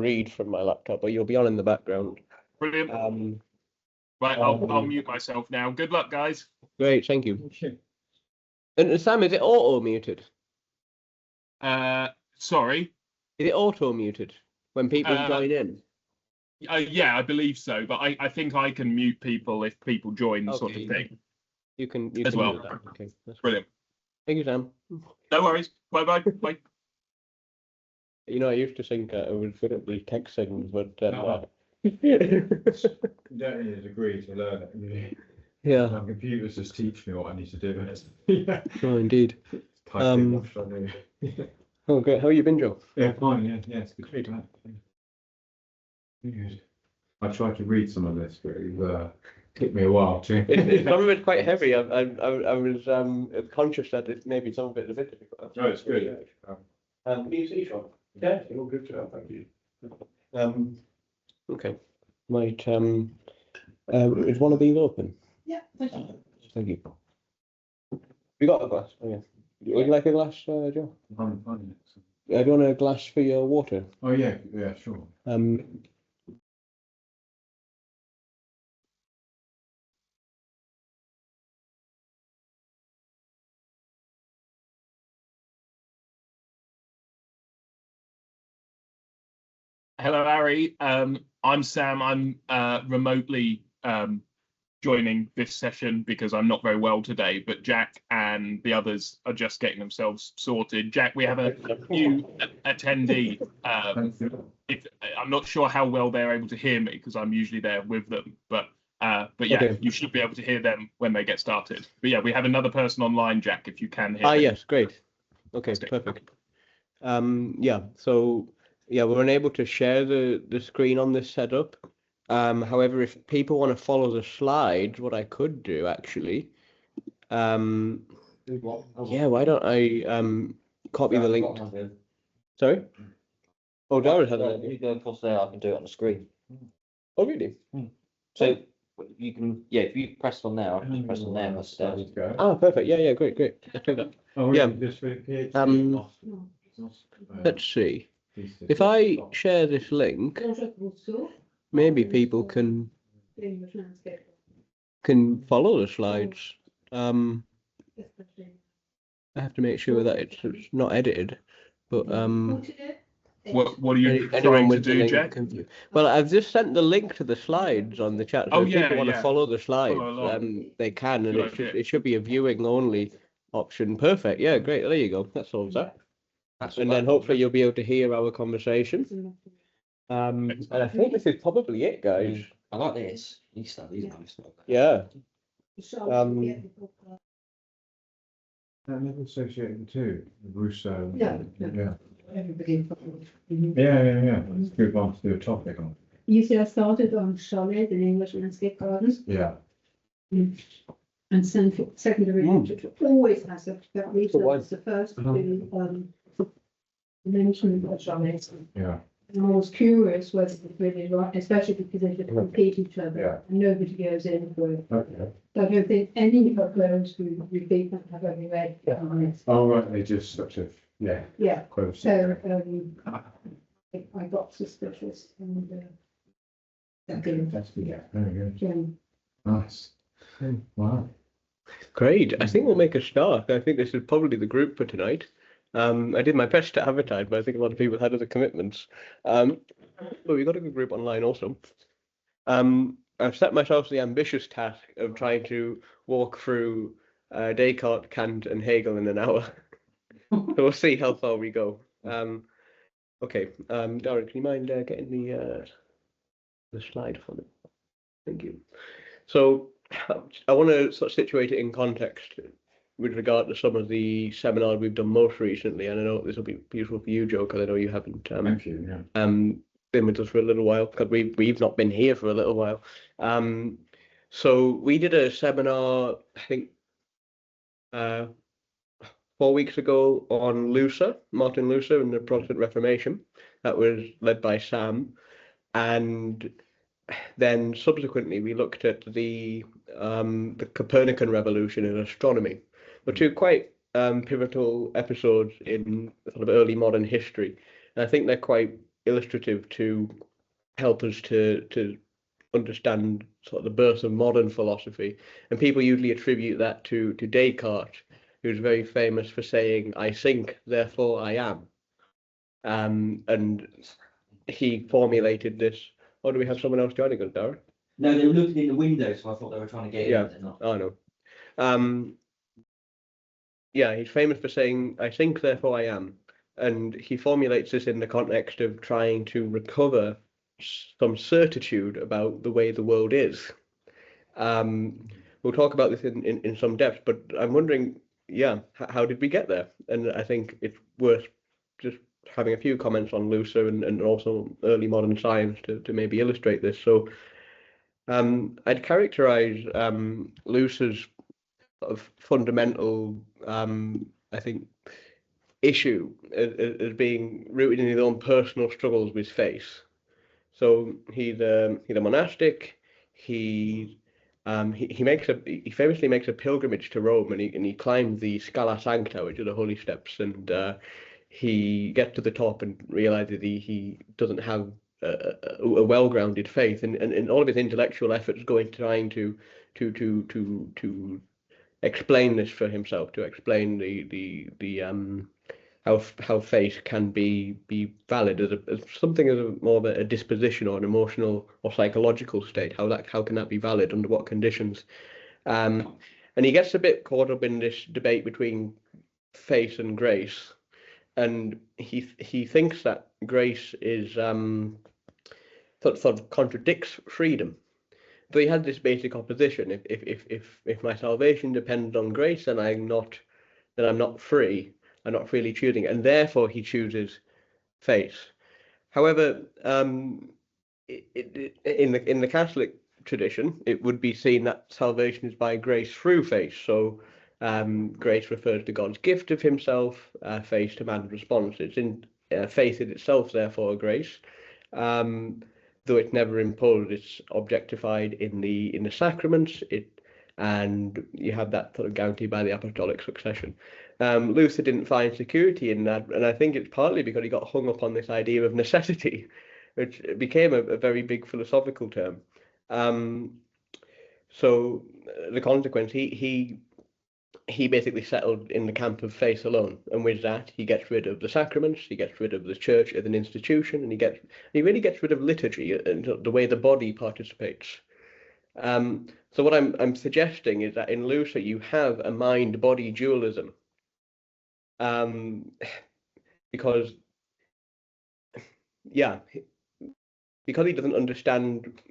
read from my laptop, but you'll be on in the background. Brilliant. Right, I'll mute myself now. Good luck, guys. Great, thank you. And Sam, is it auto muted? Sorry. Is it auto muted when people join in? Yeah, I believe so, but I think I can mute people if people join, sort of thing. You can as well. do that. Okay, that's brilliant. Thank you, Sam. No worries. Bye. Bye. You know, I used to think I was good at these text things, but You don't need a degree to learn it. Yeah. My computers just teach me what I need to do. Yeah. Oh, indeed. Typing, Oh, great. How have you been, Joe? Yeah, fine. Yeah, it's good. Good. I tried to read some of this, but it took me a while too. Some of it's quite heavy. I was conscious that maybe some of it is a bit difficult. No, it's good. Can you see, Sean? Yeah, all good, thank you. Okay. Might is one of these open? Yeah, thank you. Thank you. You got a glass? Oh yeah. Would you like a glass, Joe? I'm finding it. Do you want a glass for your water? Oh yeah, sure. Hello, Harry. I'm Sam. I'm remotely joining this session because I'm not very well today, but Jack and the others are just getting themselves sorted. Jack, we have a new attendee. I'm not sure how well they're able to hear me because I'm usually there with them, but yeah, okay. You should be able to hear them when they get started. But yeah, we have another person online, Jack, if you can hear them. Yes, great. Okay, perfect. Yeah, so yeah, we're unable to share the screen on this setup. However, if people want to follow the slides, what I could do actually, yeah, why don't I copy the link? Sorry? Oh, Jared has it. You go across there, I can do it on the screen. Oh, really? So you can, yeah, if you press on there, I can just press on there. That's Ah, perfect. Yeah, great. Let's do that. Oh, yeah. Let's see. If I share this link, maybe people can follow the slides. I have to make sure that it's not edited, but what are you trying to do, Jack? Well, I've just sent the link to the slides on the chat. So if people want to follow the slides, they can, and it should be a viewing only option. Perfect. Yeah, great. There you go. That solves that. And then hopefully you'll be able to hear our conversation. And I think this is probably it, guys. I like this. These are nice. Yeah. Never associated the two, Rousseau. Yeah. Everybody. Yeah. It's a good one to do a topic on. You see, I started on Charlotte in English landscape gardens. Yeah. And secondary literature always has that research. The first to mention Charlotte. Yeah. And I was curious whether it's really right, especially because they compete each other. Yeah. And nobody goes in for it. Okay. So I don't think any of those who repeat that have ever read Charlotte. Oh right, they just sort of Yeah. close. So I got suspicious and That's good. Yeah. Very good. Yeah. Nice. Wow. Great. I think we'll make a start. I think this is probably the group for tonight. I did my best to advertise, but I think a lot of people had other commitments. But we got a good group online also. I've set myself the ambitious task of trying to walk through Descartes, Kant, and Hegel in an hour. So we'll see how far we go. Okay, Darren, can you mind getting the slide for me? Thank you. So I want to sort of situate it in context with regard to some of the seminars we've done most recently, and I know this will be useful for you, Joe, because I know you haven't Thank you, been with us for a little while, because we've not been here for a little while. So we did a seminar, I think 4 weeks ago on Luther, Martin Luther and the Protestant Reformation. That was led by Sam, and then subsequently we looked at the Copernican revolution in astronomy. But two quite pivotal episodes in sort of early modern history. And I think they're quite illustrative to help us to understand sort of the birth of modern philosophy. And people usually attribute that to Descartes, who's very famous for saying, "I think, therefore I am." And he formulated this. Oh, do we have someone else joining us, Darren? No, they were looking in the window, so I thought they were trying to get Yeah. in. They're not. Oh, no. Yeah, he's famous for saying, "I think, therefore I am." And he formulates this in the context of trying to recover some certitude about the way the world is. We'll talk about this in some depth, but I'm wondering, yeah, how did we get there? And I think it's worth just having a few comments on Lucer and also early modern science to maybe illustrate this. So I'd characterize Lucer's sort of fundamental, I think, issue as being rooted in his own personal struggles with faith. So he's a monastic. He famously makes a pilgrimage to Rome, and he climbs the Scala Sancta, which are the holy steps, and he gets to the top and realizes he doesn't have a well-grounded faith, and all of his intellectual efforts trying to explain this for himself, to explain the how faith can be valid as something as more of a disposition or an emotional or psychological state. How can that be valid under what conditions? And he gets a bit caught up in this debate between faith and grace, and he thinks that grace is sort of contradicts freedom. So he had this basic opposition. If my salvation depends on grace, then I'm not free. I'm not freely choosing, and therefore he chooses faith. However, in the Catholic tradition, it would be seen that salvation is by grace through faith. So grace refers to God's gift of Himself. Faith to man's response. It's in faith in itself, therefore, grace. Though it's never imposed, it's objectified in the sacraments. And you have that sort of guarantee by the apostolic succession. Luther didn't find security in that, and I think it's partly because he got hung up on this idea of necessity, which became a very big philosophical term. So the consequence, he basically settled in the camp of faith alone, and with that, he gets rid of the sacraments, he gets rid of the church as an institution, and he really gets rid of liturgy and the way the body participates. So what I'm suggesting is that in Lucer you have a mind-body dualism, because he doesn't understand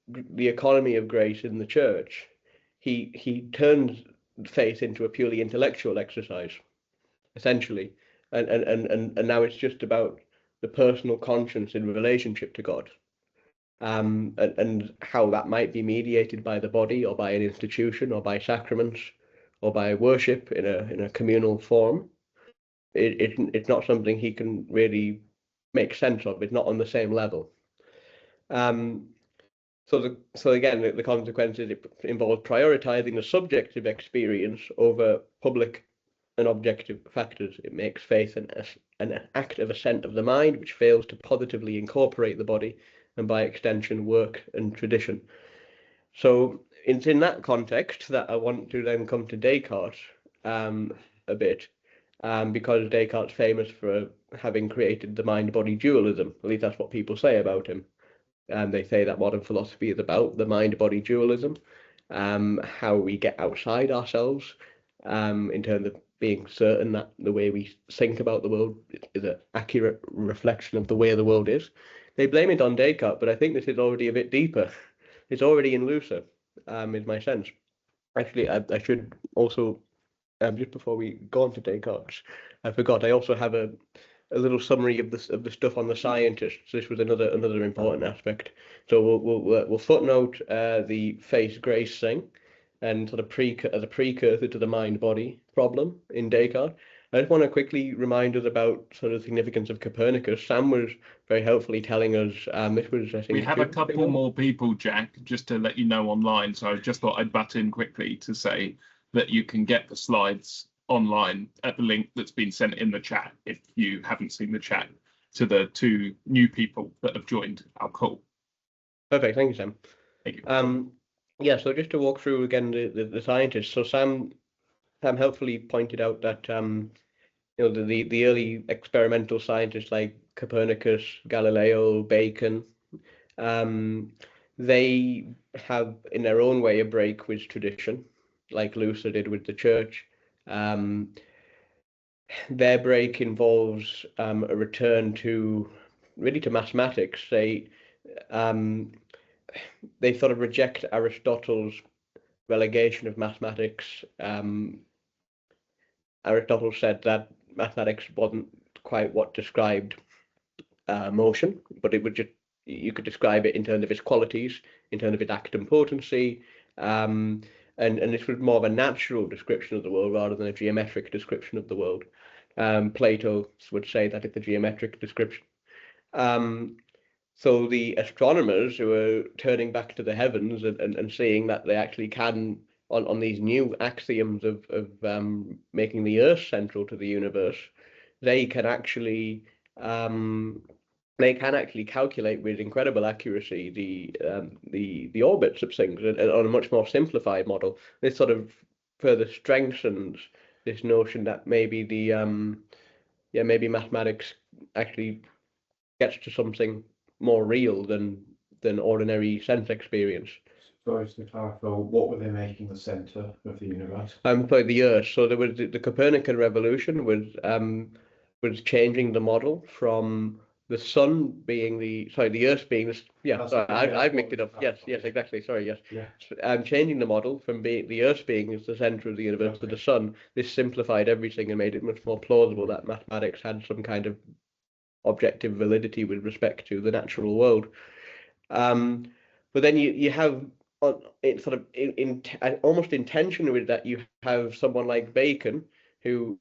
the economy of grace in the church. He turns faith into a purely intellectual exercise, essentially, and now it's just about the personal conscience in relationship to God. And how that might be mediated by the body or by an institution or by sacraments or by worship in a communal form. It's not something he can really make sense of. It's not on the same level. So again, the consequences, it involves prioritizing the subjective experience over public and objective factors. It makes faith an act of assent of the mind, which fails to positively incorporate the body, and by extension, work and tradition. So it's in that context that I want to then come to Descartes a bit, because Descartes is famous for having created the mind-body dualism. At least that's what people say about him. They say that modern philosophy is about the mind-body dualism, how we get outside ourselves, in terms of being certain that the way we think about the world is an accurate reflection of the way the world is. They blame it on Descartes, but I think this is already a bit deeper. It's already in Lucer, is my sense. Actually, I should also, just before we go on to Descartes, I forgot, I also have a little summary of the stuff on the scientists. This was another important aspect. So we'll footnote the face grace thing, and sort of as a precursor to the mind-body problem in Descartes. I just want to quickly remind us about sort of the significance of Copernicus. Sam was very helpfully telling us, this was, I think, we have a couple more people, Jack, just to let you know online. So I just thought I'd butt in quickly to say that you can get the slides online at the link that's been sent in the chat if you haven't seen the chat. to the two new people that have joined our call. Perfect. Thank you, Sam. Thank you. Yeah, so just to walk through again the scientists. So Sam helpfully pointed out that the early experimental scientists like Copernicus, Galileo, Bacon, they have in their own way a break with tradition, like Luther did with the church. Their break involves a return to mathematics. They sort of reject Aristotle's relegation of mathematics. Aristotle said that mathematics wasn't quite what described motion, but it would just, you could describe it in terms of its qualities, in terms of its act potency, and this was more of a natural description of the world rather than a geometric description of the world. Plato would say that it's a geometric description. So the astronomers who are turning back to the heavens and seeing that they actually can, on these new axioms of making the Earth central to the universe, they can actually calculate with incredible accuracy the orbits of things on a much more simplified model. This sort of further strengthens this notion that maybe maybe mathematics actually gets to something more real than ordinary sense experience. So just to clarify, what were they making the centre of the universe? For the Earth. So there was the Copernican revolution was changing the model from the sun being the Earth being the I've mixed it up. Yes, exactly. Sorry, yes. Yeah. Changing the model from the Earth being the centre of the universe to the sun. This simplified everything and made it much more plausible that mathematics had some kind of objective validity with respect to the natural world. But then you have it sort of almost in tension with that, you have someone like Bacon who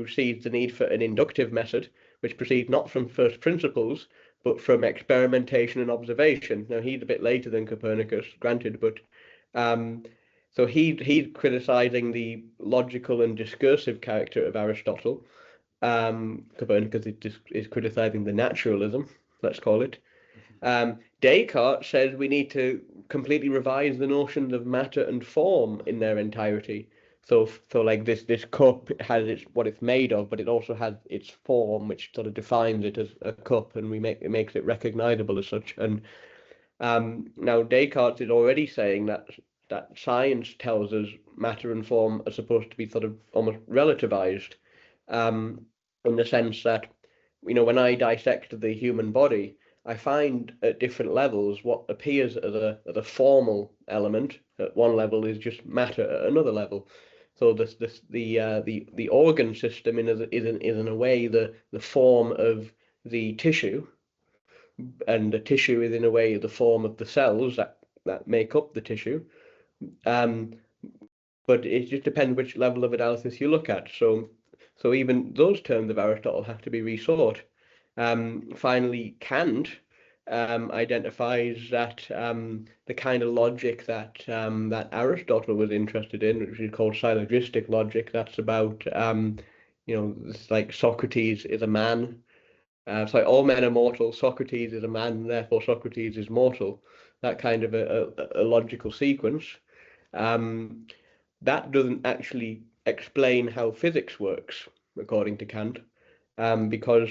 sees the need for an inductive method which proceeds not from first principles but from experimentation and observation. Now he's a bit later than Copernicus, granted, but so he's criticizing the logical and discursive character of Aristotle. Copernicus is criticizing the naturalism, let's call it. Descartes says we need to completely revise the notions of matter and form in their entirety. So like this cup has what it's made of, but it also has its form, which sort of defines it as a cup, and it makes it recognizable as such. And now Descartes is already saying that science tells us matter and form are supposed to be sort of almost relativized, in the sense that, when I dissect the human body, I find at different levels what appears as a formal element at one level is just matter at another level. So the organ system is in a way the form of the tissue, and the tissue is in a way the form of the cells that make up the tissue. But it just depends which level of analysis you look at. So even those terms of Aristotle have to be rethought. Finally, Kant identifies that the kind of logic that Aristotle was interested in, which is called syllogistic logic, that's about it's like Socrates is a man. So all men are mortal. Socrates is a man, therefore Socrates is mortal. That kind of a logical sequence. That doesn't actually explain how physics works, according to Kant, because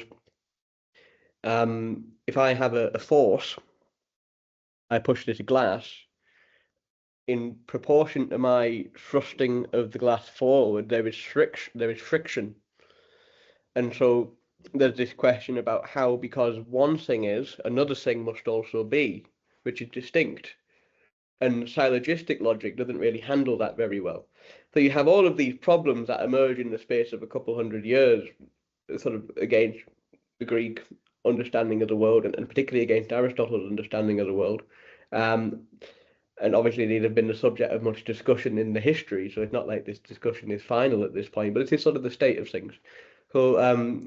if I have a force, I push this glass, in proportion to my thrusting of the glass forward, there is friction. And so there's this question about how, because one thing is, another thing must also be, which is distinct. And syllogistic logic doesn't really handle that very well. So you have all of these problems that emerge in the space of a couple hundred years, sort of against the Greek understanding of the world, and particularly against Aristotle's understanding of the world. And obviously these have been the subject of much discussion in the history, so it's not like this discussion is final at this point, but it is sort of the state of things. So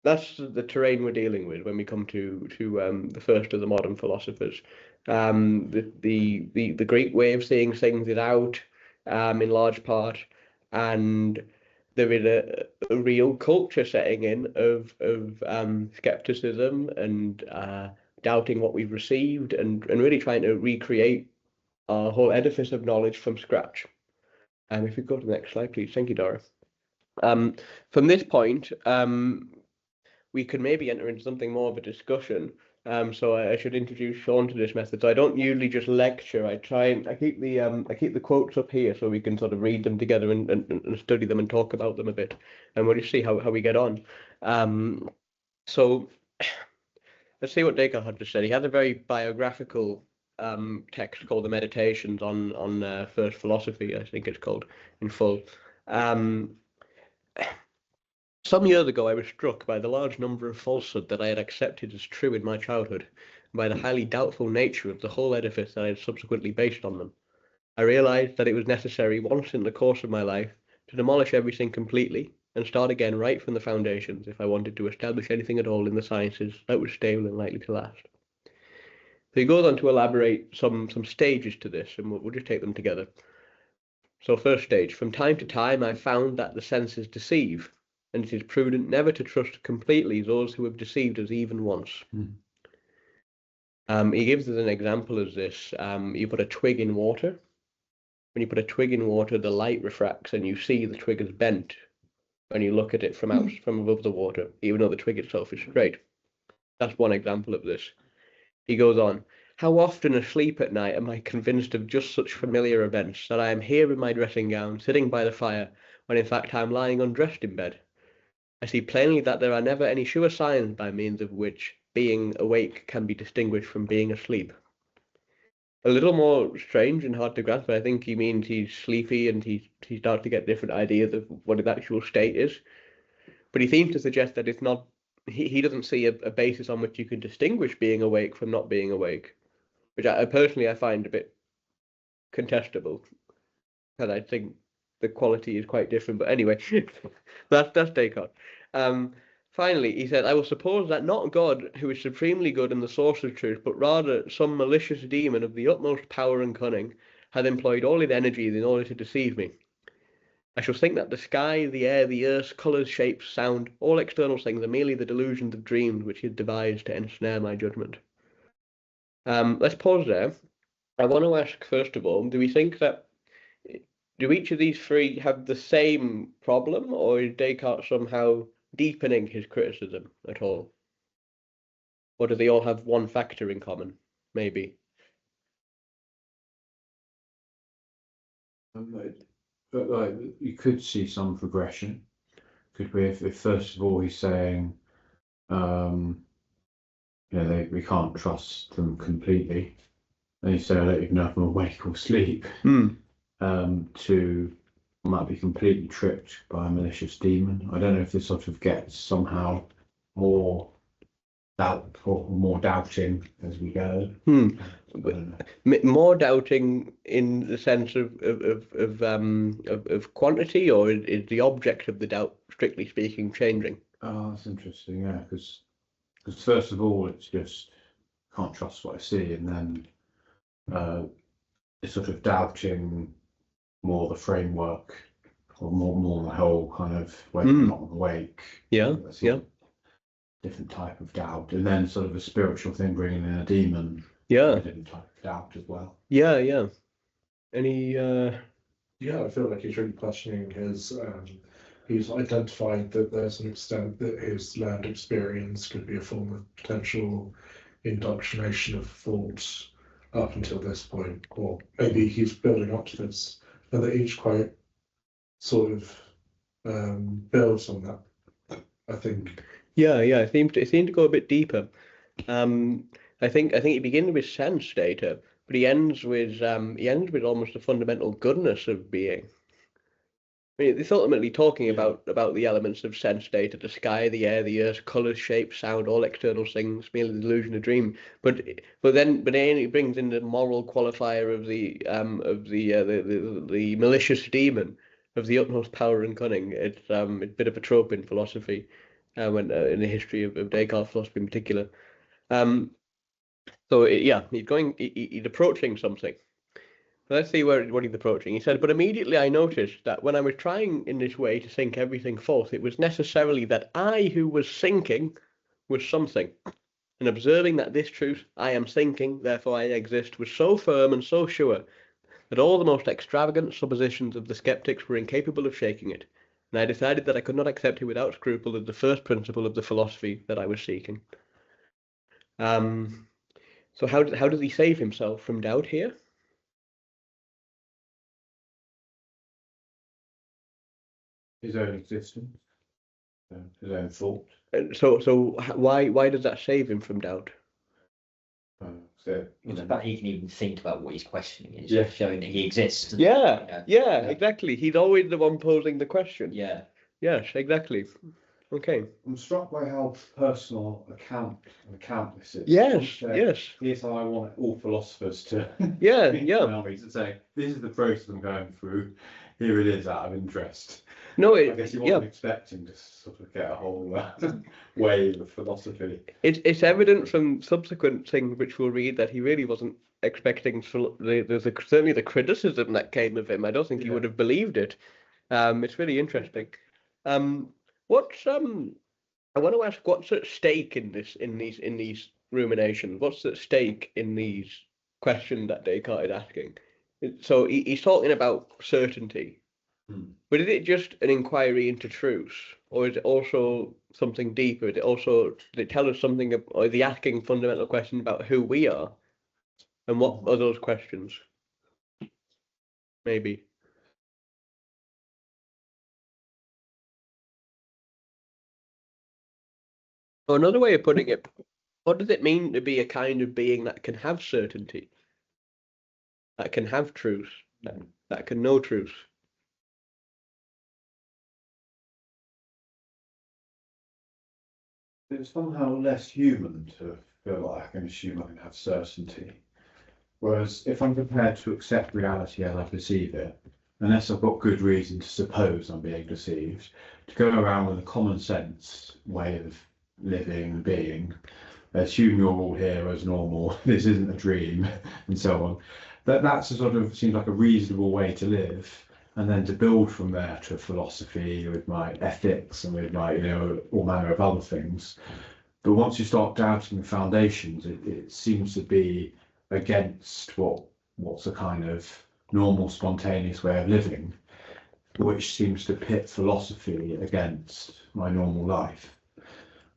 that's the terrain we're dealing with when we come to the first of the modern philosophers. The Greek way of seeing things is out, in large part, and there is a real culture setting in of skepticism and doubting what we've received, and really trying to recreate our whole edifice of knowledge from scratch. If we go to the next slide, please. Thank you, Dora. From this point, we could maybe enter into something more of a discussion. So I should introduce Sean to this method. So I don't usually just lecture. I keep the quotes up here so we can sort of read them together and study them and talk about them a bit, and we'll just see how we get on. So let's see what Descartes had to say. He had a very biographical text called the Meditations on First Philosophy, I think it's called, in full. Some years ago, I was struck by the large number of falsehood that I had accepted as true in my childhood, and by the highly doubtful nature of the whole edifice that I had subsequently based on them. I realized that it was necessary once in the course of my life to demolish everything completely and start again right from the foundations if I wanted to establish anything at all in the sciences that was stable and likely to last. So he goes on to elaborate some stages to this, and we'll just take them together. So first stage, from time to time I found that the senses deceive, and it is prudent never to trust completely those who have deceived us even once. He gives us an example of this. You put a twig in water. When you put a twig in water, the light refracts and you see the twig is bent when you look at it from above the water, even though the twig itself is straight. That's one example of this. He goes on, how often asleep at night am I convinced of just such familiar events, that I am here in my dressing gown, sitting by the fire, when in fact I am lying undressed in bed. I see plainly that there are never any sure signs by means of which being awake can be distinguished from being asleep. A little more strange and hard to grasp, but I think he means he's sleepy and he starts to get different ideas of what his actual state is. But he seems to suggest that it's not, he doesn't see a basis on which you can distinguish being awake from not being awake, which I personally find a bit contestable, because I think the quality is quite different. But anyway, that's Descartes. Finally, he said, I will suppose that not God, who is supremely good and the source of truth, but rather some malicious demon of the utmost power and cunning, hath employed all his energies in order to deceive me. I shall think that the sky, the air, the earth, colours, shapes, sound, all external things are merely the delusions of dreams which he had devised to ensnare my judgment. Let's pause there. I want to ask, first of all, do we think that, do each of these three have the same problem, or is Descartes somehow deepening his criticism at all? Or do they all have one factor in common, maybe? But like you could see some progression. Could be if first of all he's saying, we can't trust them completely. And you say I don't even know if I'm awake or asleep. To might be completely tricked by a malicious demon. I don't know if this sort of gets somehow more doubtful, more doubting as we go. More doubting in the sense of quantity, or is the object of the doubt, strictly speaking, changing? Oh, that's interesting. Yeah, because first of all, it's just can't trust what I see, and then it's sort of doubting more the framework, or more the whole kind of whether or not I'm awake. Yeah. Different type of doubt, and then sort of a spiritual thing bringing in a demon. Yeah. A different type of doubt as well. Yeah. Any? Yeah, I feel like he's really questioning his. He's identified that there's an extent that his learned experience could be a form of potential indoctrination of thought up until this point, or maybe he's building up to this, and that each quite sort of builds on that, I think. Yeah. It seemed to go a bit deeper. I think he begins with sense data, but he ends with almost the fundamental goodness of being. I mean, it's ultimately talking about the elements of sense data: the sky, the air, the earth, colours, shapes, sound, all external things, merely the delusion of dream. But then he brings in the moral qualifier of the malicious demon of the utmost power and cunning. It's a bit of a trope in philosophy, in the history of Descartes philosophy in particular. He's approaching something. let's see what he's approaching. He said, but immediately I noticed that when I was trying in this way to think everything forth, it was necessarily that I who was thinking was something. And observing that this truth, I am thinking, therefore I exist, was so firm and so sure that all the most extravagant suppositions of the skeptics were incapable of shaking it. And I decided that I could not accept it without scruple as the first principle of the philosophy that I was seeking. So how does he save himself from doubt here? His own existence, his own thought. So why does that save him from doubt? So, It's about he can even think about what he's questioning. It's Yeah. showing that he exists. and- Yeah, exactly. He's always the one posing the question. Yeah. Yes, exactly. Okay. I'm struck by how personal account this is. Yes, So, yes. Here's how I want all philosophers to Yeah, think yeah. about me, to say, this is the process I'm going through. Here it is out of interest. No, I guess he wasn't yeah. expecting to sort of get a whole wave of philosophy. It's evident from subsequent things which we'll read that he really wasn't expecting. There's certainly the criticism that came of him. I don't think he Yeah. would have believed it. It's really interesting. What's I want to ask, what's at stake in these ruminations? What's at stake in these questions that Descartes is asking? So he's talking about certainty. But is it just an inquiry into truth, or is it also something deeper? Is it also, does it tell us something, or is he asking fundamental questions about who we are? And what are those questions? Maybe. Or another way of putting it, what does it mean to be a kind of being that can have certainty? That can have truth? That can know truth? It's somehow less human to feel like I can assume I can have certainty. Whereas if I'm prepared to accept reality as I perceive it, unless I've got good reason to suppose I'm being deceived, to go around with a common sense way of living and being, assume you're all here as normal, this isn't a dream, and so on. That's a sort of seems like a reasonable way to live. And then to build from there to philosophy with my ethics and with my, all manner of other things. But once you start doubting the foundations, it seems to be against what's a kind of normal, spontaneous way of living, which seems to pit philosophy against my normal life.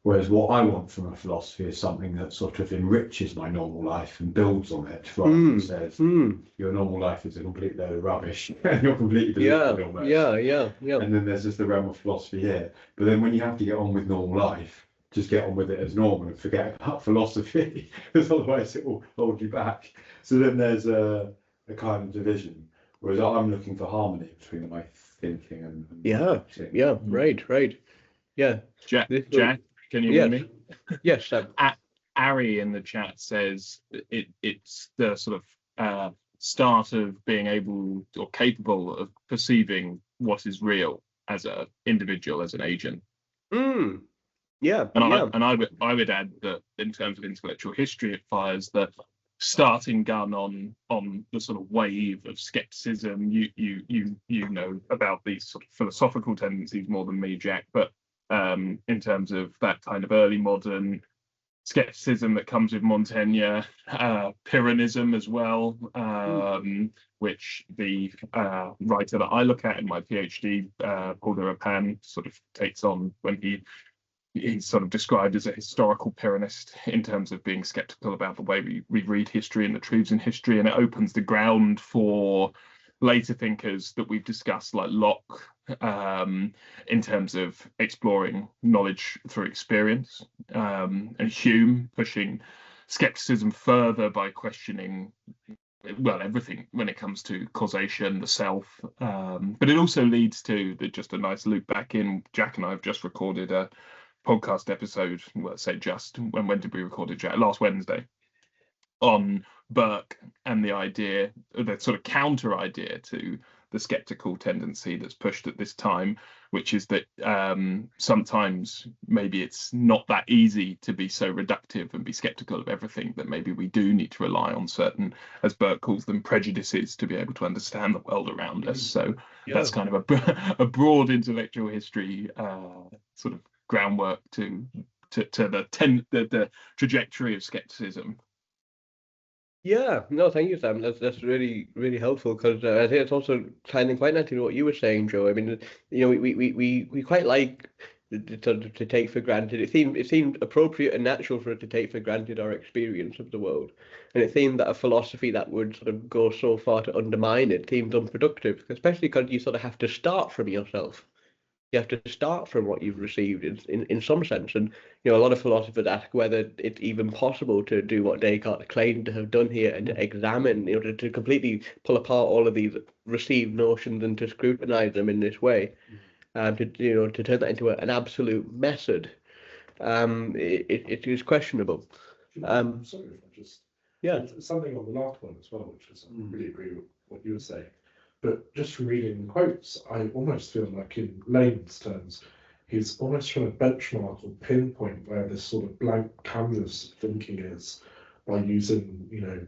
Whereas what I want from a philosophy is something that sort of enriches my normal life and builds on it, rather than says your normal life is a complete load of rubbish and you're completely deluded almost. Yeah. And then there's just the realm of philosophy here. But then when you have to get on with normal life, just get on with it as normal and forget about philosophy, because otherwise it will hold you back. So then there's a kind of division. Whereas I'm looking for harmony between my thinking and Right. Yeah. Jack, can you hear me? Yes, Sam. Ari in the chat says it's the sort of start of being able or capable of perceiving what is real as an individual, as an agent. Yeah. And I would add that in terms of intellectual history, it fires the starting gun on the sort of wave of skepticism. You know about these sort of philosophical tendencies more than me, Jack, but in terms of that kind of early modern skepticism that comes with Montaigne, Pyrrhonism as well, which the writer that I look at in my PhD, Paul de Rapin, sort of takes on when he's sort of described as a historical Pyrrhonist in terms of being skeptical about the way we read history and the truths in history, and it opens the ground for later thinkers that we've discussed, like Locke, in terms of exploring knowledge through experience, and Hume pushing skepticism further by questioning, well, everything when it comes to causation, the self. But it also leads to just a nice loop back in. Jack and I have just recorded a podcast episode, well, say just, when did we record it, Jack? Last Wednesday, on Burke and the idea, the sort of counter idea to the skeptical tendency that's pushed at this time, which is that sometimes maybe it's not that easy to be so reductive and be skeptical of everything, that maybe we do need to rely on certain, as Burke calls them, prejudices to be able to understand the world around us. So that's kind of a broad intellectual history sort of groundwork to the trajectory of skepticism. Yeah, no, thank you, Sam. That's really really helpful, because I think it's also tying in quite nicely to what you were saying, Joe. I mean, you know, we quite like to take for granted. It seemed appropriate and natural for it to take for granted our experience of the world, and it seemed that a philosophy that would sort of go so far to undermine it seemed unproductive, especially because you sort of have to start from yourself. You have to start from what you've received in some sense. And you know, a lot of philosophers ask whether it's even possible to do what Descartes claimed to have done here, and to examine, you know, to completely pull apart all of these received notions and to scrutinize them in this way, to, you know, to turn that into an absolute method. It is questionable. Sorry if I just Yeah. something on the last one as well, which is I really agree with what you were saying. But just from reading the quotes, I almost feel like, in layman's terms, he's almost trying to benchmark or pinpoint where this sort of blank canvas thinking is, by using, you know,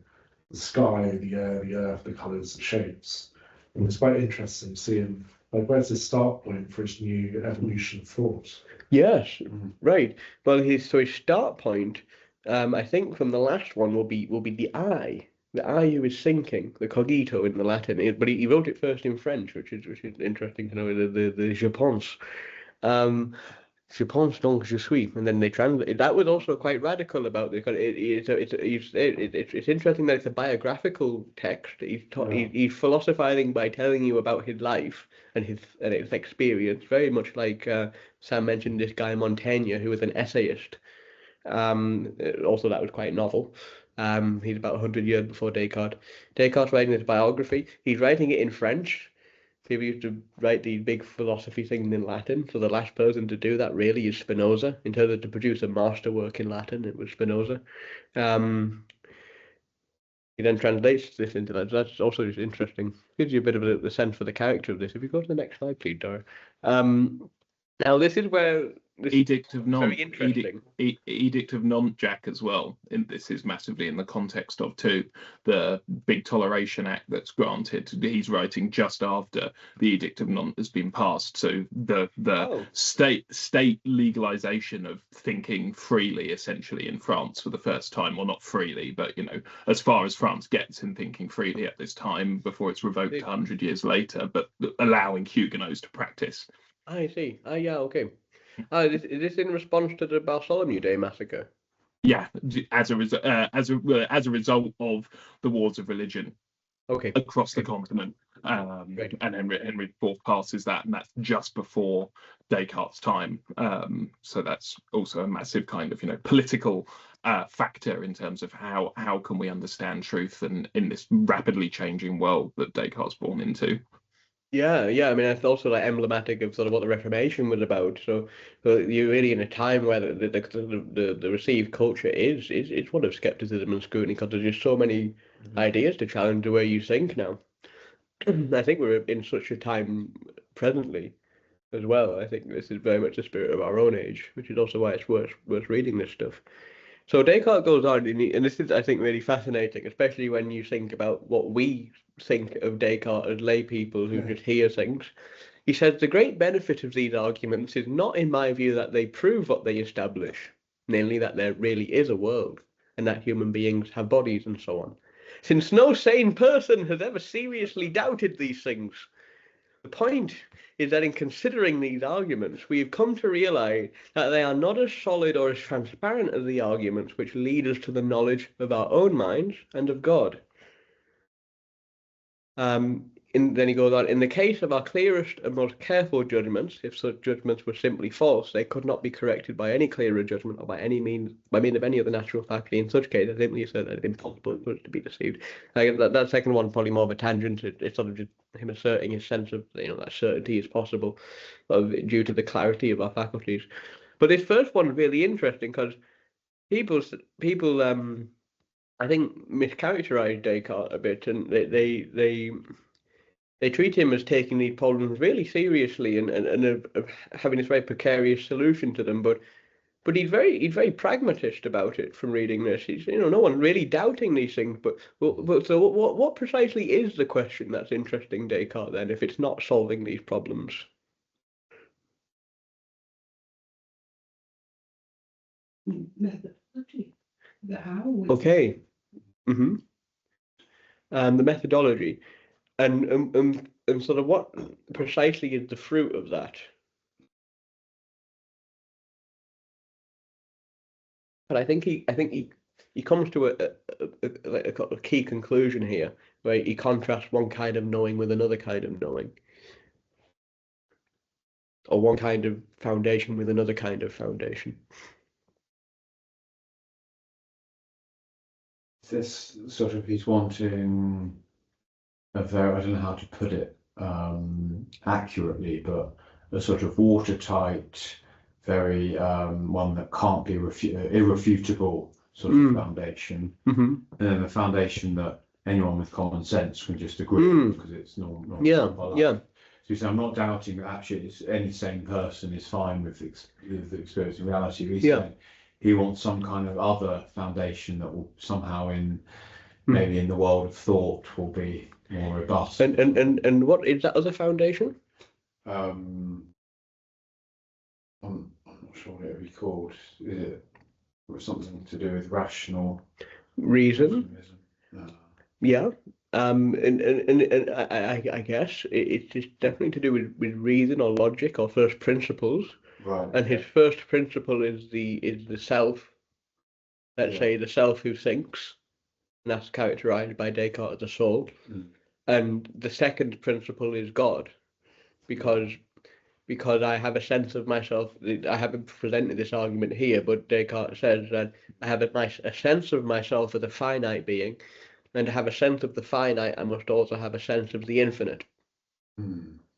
the sky, the air, the earth, the colours, the shapes. And it's quite interesting seeing, like, where's the start point for his new evolution of thought? Yes, right. Well, his start point, I think, from the last one will be the I. The I who is thinking, the cogito in the Latin. But he wrote it first in French, which is interesting to know. The je pense. Je pense donc je suis, and then they translate. That was also quite radical about this. It's interesting that it's a biographical text. He's philosophizing by telling you about his life and his experience, very much like Sam mentioned this guy Montaigne, who was an essayist. Also, that was quite novel. He's about 100 years before Descartes. Descartes writing his biography. He's writing it in French. People used to write these big philosophy things in Latin, so the last person to do that really is Spinoza. In terms of to produce a masterwork in Latin, it was Spinoza. He then translates this into that. That's also just interesting. Gives you a bit of the sense for the character of this. If you go to the next slide, please, Dora. Now this is where Edict of Nantes. very interesting. Edict of Nantes, Jack, as well. And this is massively in the context of the big Toleration Act that's granted. He's writing just after the Edict of Nantes has been passed. So the state legalization of thinking freely, essentially, in France for the first time. Well, not freely, but, you know, as far as France gets in thinking freely at this time, before it's revoked 100 years later, but allowing Huguenots to practice. I see. Yeah, okay. Is this in response to the Bartholomew Day massacre? Yeah, as a result of the wars of religion, across the continent, Right. and Henry IV passes that, and that's just before Descartes' time. So that's also a massive kind of, you know, political factor in terms of how can we understand truth and in this rapidly changing world that Descartes' born into. Yeah. I mean, it's also like emblematic of sort of what the Reformation was about. So you're really in a time where the received culture is one of skepticism and scrutiny, because there's just so many ideas to challenge the way you think now. I think we're in such a time presently as well. I think this is very much the spirit of our own age, which is also why it's worth reading this stuff. So Descartes goes on, and this is, I think, really fascinating, especially when you think about what we think of Descartes as lay people who just hear things. He says, the great benefit of these arguments is not, in my view, that they prove what they establish, namely that there really is a world, and that human beings have bodies and so on, since no sane person has ever seriously doubted these things. The point is that in considering these arguments, we have come to realize that they are not as solid or as transparent as the arguments which lead us to the knowledge of our own minds and of God. Then he goes on, in the case of our clearest and most careful judgments, if such judgments were simply false, they could not be corrected by any clearer judgment or by means of any other natural faculty. In such case, I simply said that it's impossible for us to be deceived. That second one, probably more of a tangent. It's sort of just him asserting his sense of, you know, that certainty is possible due to the clarity of our faculties. But this first one is really interesting, because people I think mischaracterize Descartes a bit, and they they treat him as taking these problems really seriously and having this very precarious solution to them. But he's very pragmatist about it. From reading this, he's no one really doubting these things. But so what precisely is the question that's interesting Descartes then, if it's not solving these problems? Methodology. The how. Okay. Mm-hmm. The methodology, and sort of what precisely is the fruit of that? But I think he comes to a key conclusion here, where he contrasts one kind of knowing with another kind of knowing, or one kind of foundation with another kind of foundation. This sort of, he's wanting a very, I don't know how to put it accurately, but a sort of watertight, very one that can't be irrefutable sort of foundation, Mm-hmm. and then a foundation that anyone with common sense can just agree with because it's normal. Yeah. So you say, I'm not doubting that actually any sane person is fine with the experience of reality. He's saying he wants some kind of other foundation that will somehow maybe in the world of thought will be more robust. And what is that other foundation? I'm not sure what it would be called. Is it something to do with rational Reason? No. Yeah. And I guess it's definitely to do with reason or logic or first principles. Right. And his first principle is the self. Let's say the self who thinks, and that's characterized by Descartes as a soul. And the second principle is God, because I have a sense of myself. I haven't presented this argument here, but Descartes says that I have a sense of myself as a finite being, and to have a sense of the finite, I must also have a sense of the infinite.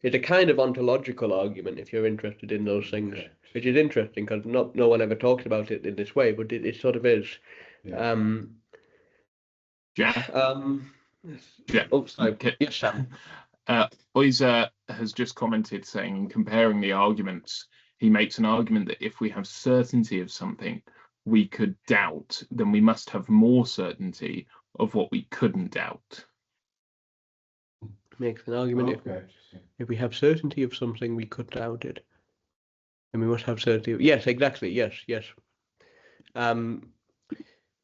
It's a kind of ontological argument, if you're interested in those things, which is interesting because no one ever talks about it in this way, but it sort of is. Yeah. Yeah. Oh, sorry. Okay. Yes, Sam. Oyzer has just commented saying, in comparing the arguments, he makes an argument that if we have certainty of something we could doubt, then we must have more certainty of what we couldn't doubt. Makes an argument if we have certainty of something we could doubt it, and we must have certainty of, yes, exactly, yes. Thank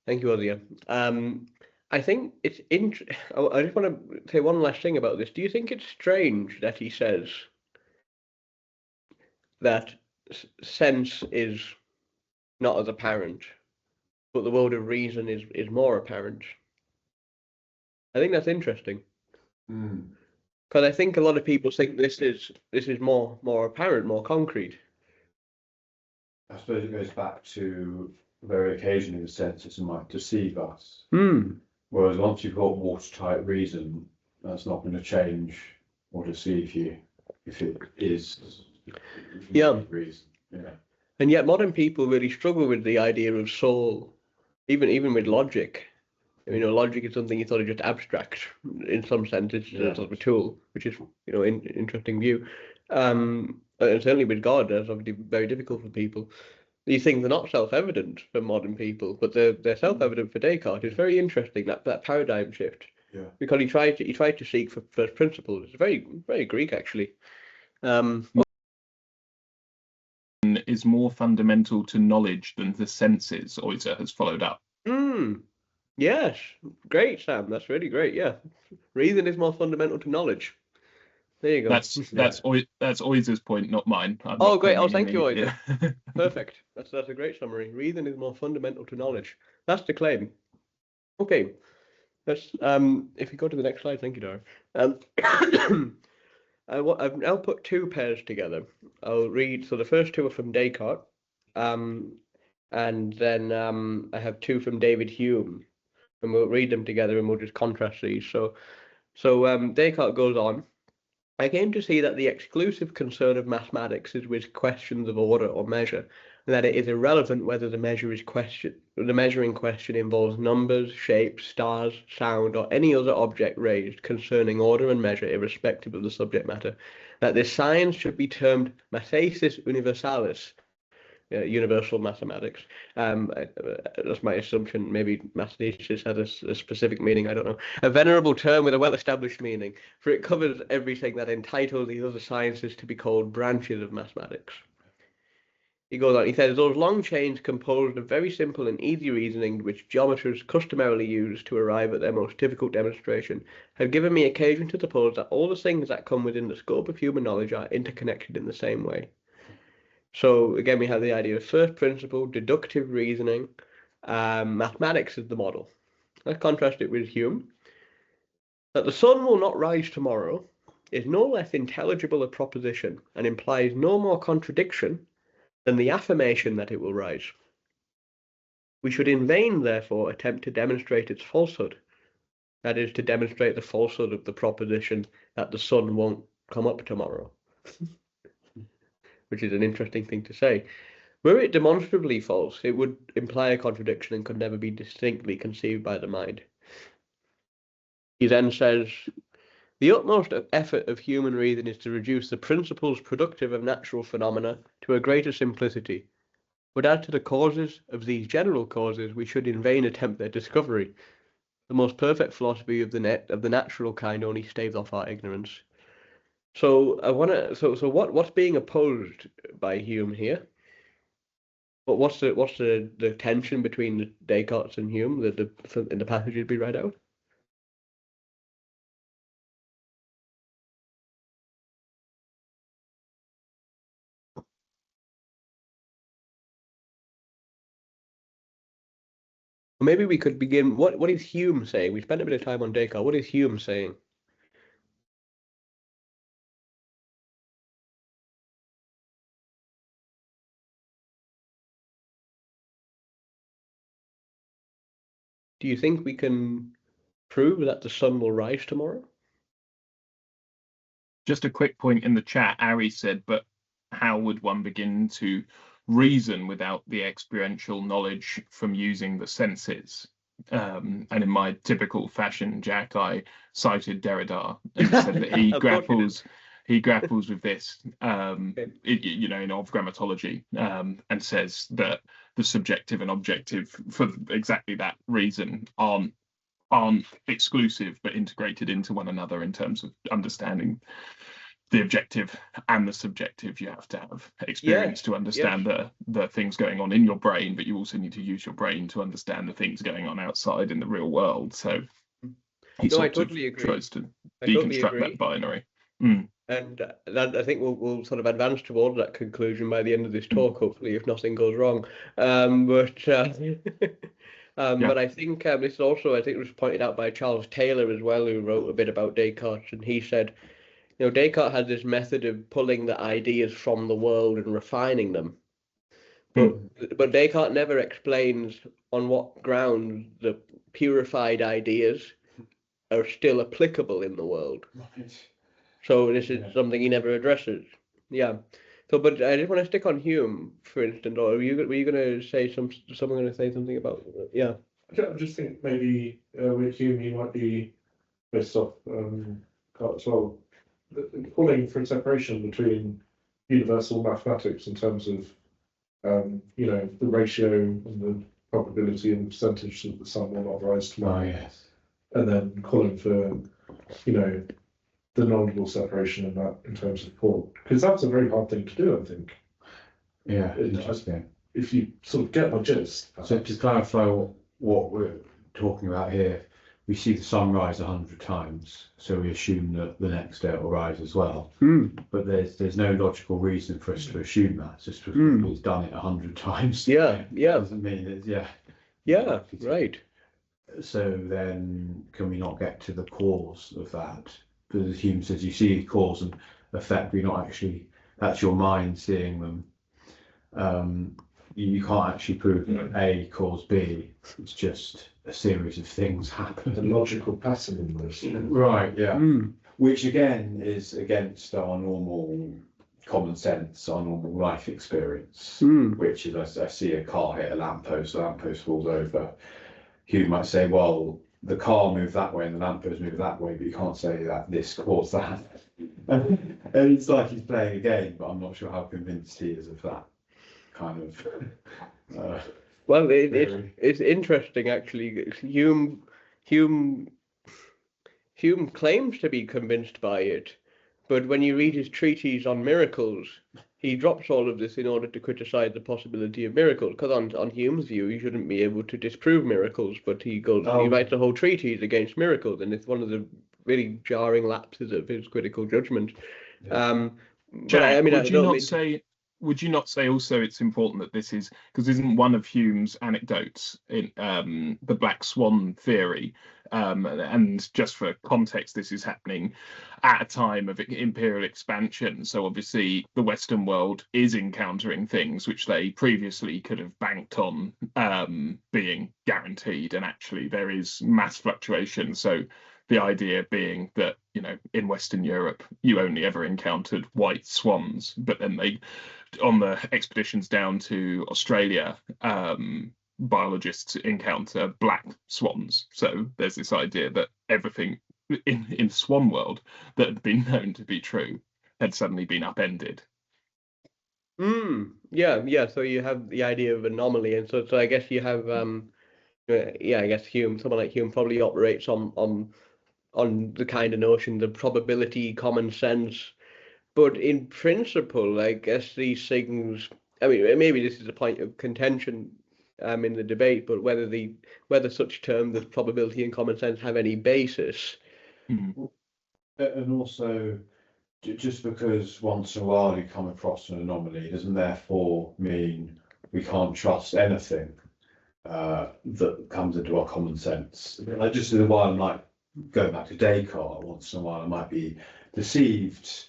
you, Olivia. I think it's I just want to say one last thing about this. Do you think it's strange that he says that sense is not as apparent, but the world of reason is more apparent? I think that's interesting. Because I think a lot of people think this is more apparent, more concrete. I suppose it goes back to very occasionally the senses might deceive us. Whereas once you've got watertight reason, that's not going to change or deceive you if it is reason. Yeah. And yet modern people really struggle with the idea of soul, even with logic. Logic is something you sort of just abstract in some sense. It's sort of a tool, which is interesting view. And certainly with God, that's obviously very difficult for people. These things are not self-evident for modern people, but they're self-evident for Descartes. It's very interesting that paradigm shift. Yeah. Because he tried to seek for first principles. It's very, very Greek actually. Is more fundamental to knowledge than the senses, Oyzer has followed up. Yes, great, Sam. That's really great. Yeah, reason is more fundamental to knowledge. There you go. That's Oyzer's point, not mine. Great. Oh, thank you, Oyzer. Yeah. Perfect. That's a great summary. Reason is more fundamental to knowledge. That's the claim. Okay. Let's if you go to the next slide, thank you, Darren. I've now put two pairs together. I'll read. So the first two are from Descartes, and then I have two from David Hume, and we'll read them together and we'll just contrast these. So Descartes goes on. I came to see that the exclusive concern of mathematics is with questions of order or measure, and that it is irrelevant whether the measure in question involves numbers, shapes, stars, sound, or any other object raised concerning order and measure, irrespective of the subject matter. That this science should be termed mathesis universalis, universal mathematics. That's my assumption. Maybe mathesis has a specific meaning, I don't know. A venerable term with a well-established meaning, for it covers everything that entitles these other sciences to be called branches of mathematics. He goes on, he says, those long chains composed of very simple and easy reasoning which geometers customarily use to arrive at their most difficult demonstration have given me occasion to suppose that all the things that come within the scope of human knowledge are interconnected in the same way. So again, we have the idea of first principle, deductive reasoning, mathematics is the model. Let's contrast it with Hume. That the sun will not rise tomorrow is no less intelligible a proposition and implies no more contradiction than the affirmation that it will rise. We should in vain, therefore, attempt to demonstrate its falsehood. That is, to demonstrate the falsehood of the proposition that the sun won't come up tomorrow. Which is an interesting thing to say. Were it demonstrably false, it would imply a contradiction and could never be distinctly conceived by the mind. He then says, the utmost effort of human reason is to reduce the principles productive of natural phenomena to a greater simplicity. But as to the causes of these general causes, we should in vain attempt their discovery. The most perfect philosophy of the natural kind only staves off our ignorance. So what's being opposed by Hume here? But what's the tension between Descartes and Hume in the passages we read out? Maybe we could begin. What is Hume saying? We spent a bit of time on Descartes. What is Hume saying? Do you think we can prove that the sun will rise tomorrow? Just a quick point in the chat, Ari said, but how would one begin to reason without the experiential knowledge from using the senses? And in my typical fashion, Jack, I cited Derrida and said that he grapples with this, in Of Grammatology, and says that the subjective and objective, for exactly that reason, aren't exclusive but integrated into one another in terms of understanding the objective and the subjective. You have to have experience to understand the things going on in your brain, but you also need to use your brain to understand the things going on outside in the real world. So he tries to deconstruct that binary. And I think we'll sort of advance towards that conclusion by the end of this talk, hopefully, if nothing goes wrong. But I think this also, I think it was pointed out by Charles Taylor as well, who wrote a bit about Descartes, and he said, Descartes had this method of pulling the ideas from the world and refining them. But Descartes never explains on what grounds the purified ideas are still applicable in the world. Right. So this is something he never addresses. Yeah. So, but I just want to stick on Hume, for instance. Or were you going to say someone going to say something about? Yeah. I just think maybe with Hume he might be based off Kant as well, calling for a separation between universal mathematics in terms of the ratio and the probability and percentage that the sun will not rise tomorrow. And then calling for the non-dual separation in terms of thought, because that's a very hard thing to do, I think. Yeah, interesting. If you sort of get my gist. So to clarify what we're talking about here, we see the sun rise 100 times, so we assume that the next day it will rise as well. But there's no logical reason for us to assume that. It's just because it's done it 100 times. Yeah. Doesn't mean it's right. So then, can we not get to the cause of that? Because as Hume says, you see cause and effect, but you're not actually, that's your mind seeing them. You can't actually prove that A cause B. It's just a series of things happen. The logical pattern in this. Right, yeah. Which again is against our normal common sense, our normal life experience, Mm. which is I see a car hit a lamppost, the lamppost falls over. Hume might say, well, the car moved that way and the lamppost moved that way, but you can't say that this caused that. And it's like he's playing a game, but I'm not sure how convinced he is of that kind of. Well, theory. it's interesting actually. Hume claims to be convinced by it, but when you read his treatise on miracles, he drops all of this in order to criticize the possibility of miracles. Because on Hume's view, you shouldn't be able to disprove miracles, but he writes a whole treatise against miracles, and it's one of the really jarring lapses of his critical judgment. Yeah. Jack, would you not say also it's important that this is, because isn't one of Hume's anecdotes in the Black Swan theory, and just for context, this is happening at a time of imperial expansion, so obviously the Western world is encountering things which they previously could have banked on being guaranteed, and actually there is mass fluctuation. So the idea being that, you know, in Western Europe, you only ever encountered white swans, but then on the expeditions down to Australia, biologists encounter black swans. So there's this idea that everything in swan world that had been known to be true had suddenly been upended. Yeah. So you have the idea of anomaly, and so I guess you have I guess someone like Hume probably operates on the kind of notions of probability, common sense. But in principle, I guess these things, I mean, maybe this is a point of contention in the debate, but whether such terms as probability and common sense have any basis. And also, just because once in a while you come across an anomaly doesn't therefore mean we can't trust anything that comes into our common sense. Like just in a while, like going back to Descartes, once in a while I might be deceived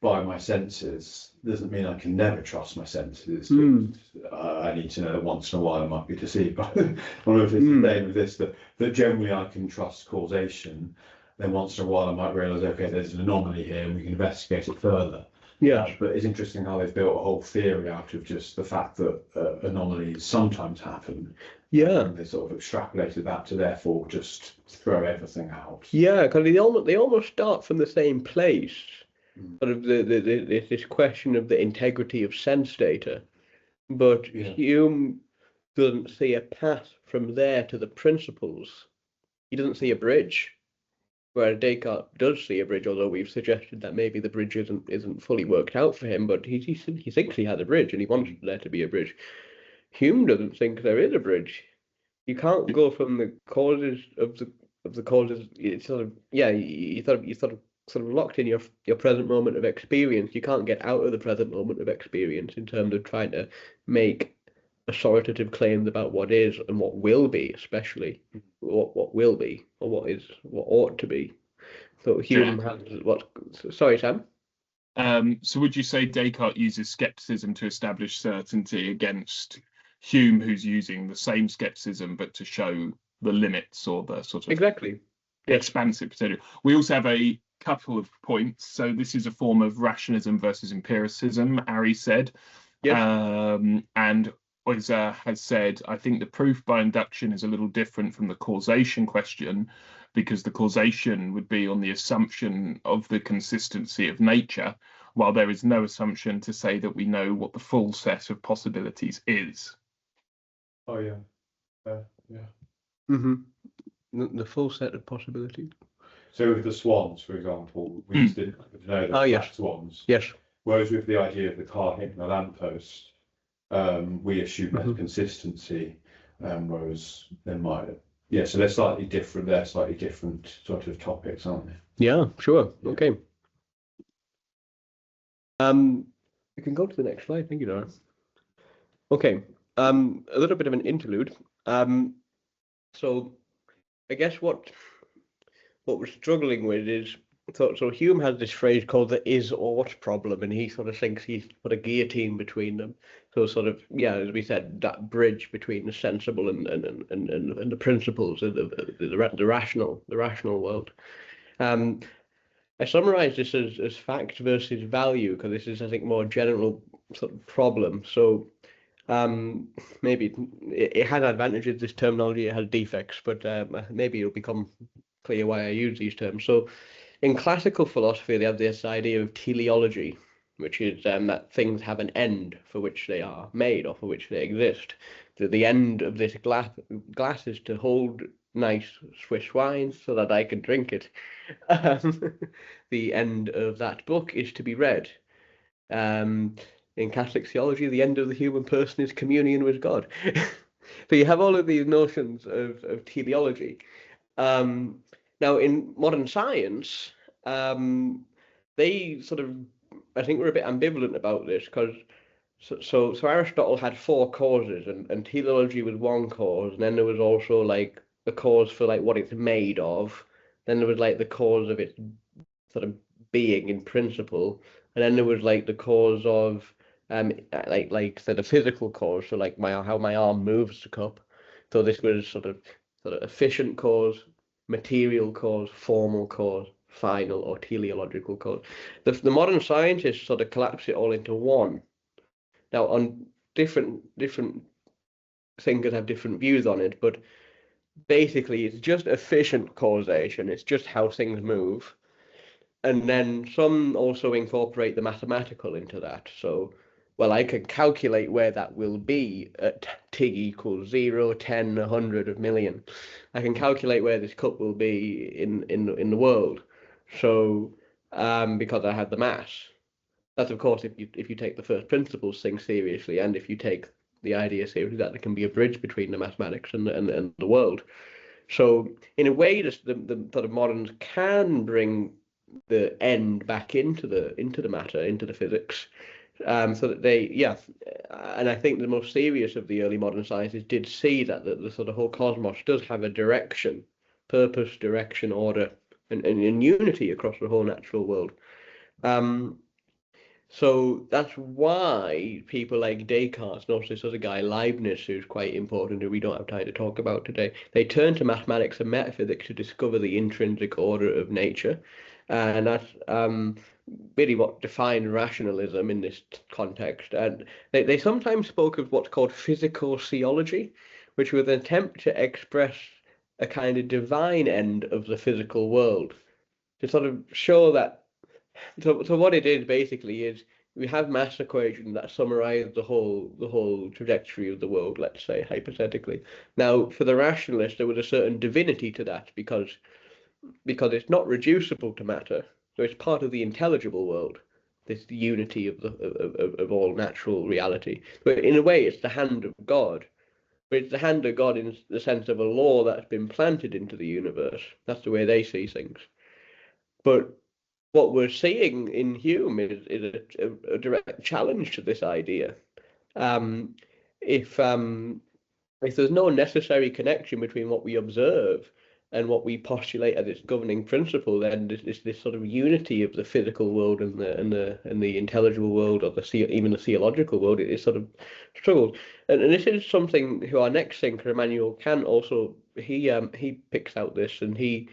by my senses. Doesn't mean I can never trust my senses. I need to know that once in a while I might be deceived. I don't know if it's the same with this, that generally I can trust causation. Then once in a while I might realise, okay, there's an anomaly here and we can investigate it further. Yeah. But it's interesting how they've built a whole theory out of just the fact that anomalies sometimes happen. Yeah. And they sort of extrapolated that to therefore just throw everything out. Yeah, because they almost start from the same place. Sort of this question of the integrity of sense data, but Hume doesn't see a path from there to the principles. He doesn't see a bridge, where Descartes does see a bridge. Although we've suggested that maybe the bridge isn't fully worked out for him, but he thinks he has a bridge and he wants there to be a bridge. Hume doesn't think there is a bridge. You can't go from the causes of the causes. It's sort of you sort of locked in your present moment of experience. You can't get out of the present moment of experience in terms of trying to make authoritative claims about what is and what will be, especially what will be or what ought to be. So Hume has what? Sorry, Sam. So would you say Descartes uses skepticism to establish certainty against Hume, who's using the same skepticism but to show the limits or the sort of exactly expansive potential? We also have a couple of points. So this is a form of rationalism versus empiricism, Ari said. Yes. And Oyza has said, I think the proof by induction is a little different from the causation question, because the causation would be on the assumption of the consistency of nature, while there is no assumption to say that we know what the full set of possibilities is. Oh, yeah. The full set of possibilities. So with the swans, for example, we just didn't know that black swans. Yes. Whereas with the idea of the car hitting a lamppost, we assume there's consistency, whereas there might. Yeah, so they're slightly different. They're slightly different sort of topics, aren't they? Yeah, sure. Yeah. Okay. We can go to the next slide. Thank you, Dara. Okay. A little bit of an interlude. So I guess what we're struggling with is so Hume has this phrase called the is-ought problem, and he sort of thinks he's put a guillotine between them. So sort of, as we said, that bridge between the sensible and the principles of the rational world. I I summarize this as fact versus value because this is, I think, more general sort of problem. So maybe it has advantages, this terminology, it has defects, but maybe it'll become clear why I use these terms. So in classical philosophy, they have this idea of teleology, which is that things have an end for which they are made or for which they exist. That the end of this glass is to hold nice Swiss wine so that I can drink it. The end of that book is to be read. In Catholic theology, the end of the human person is communion with God. So you have all of these notions of teleology. Now, in modern science, they sort of, I think, were a bit ambivalent about this because so Aristotle had four causes, and teleology was one cause, and then there was also like a cause for like what it's made of. Then there was like the cause of its sort of being in principle, and then there was like the cause of like so the physical cause, so like how my arm moves the cup. So this was sort of efficient cause, material cause, formal cause, final or teleological cause. The modern scientists sort of collapse it all into one. Now, on different thinkers have different views on it, but basically it's just efficient causation. It's just how things move. And then some also incorporate the mathematical into that. So, well, I can calculate where that will be at t equals 0, 10, 100, a million. I can calculate where this cup will be in the world. So, because I have the mass. That's of course if you take the first principles thing seriously, and if you take the idea seriously that there can be a bridge between the mathematics and the world. So in a way, the sort of moderns can bring the end back into the matter, into the physics, so that and I think the most serious of the early modern scientists did see that the sort of whole cosmos does have a direction, purpose, direction, order, and unity across the whole natural world. So that's why people like Descartes, and also this other guy, Leibniz, who's quite important, who we don't have time to talk about today, they turn to mathematics and metaphysics to discover the intrinsic order of nature. And that's really what defined rationalism in this context. And they sometimes spoke of what's called physical theology, which was an attempt to express a kind of divine end of the physical world, to sort of show that. So what it is basically is we have mass equations that summarize the whole trajectory of the world, let's say, hypothetically. Now, for the rationalist, there was a certain divinity to that because it's not reducible to matter, so it's part of the intelligible world, this unity of all natural reality. But in a way, it's the hand of God. But it's the hand of God in the sense of a law that's been planted into the universe. That's the way they see things. But what we're seeing in Hume is a direct challenge to this idea. If there's no necessary connection between what we observe and what we postulate as its governing principle, then this sort of unity of the physical world and the intelligible world, or even the theological world, it is sort of struggled. And this is something who our next thinker, Immanuel Kant, also he picks out this, and he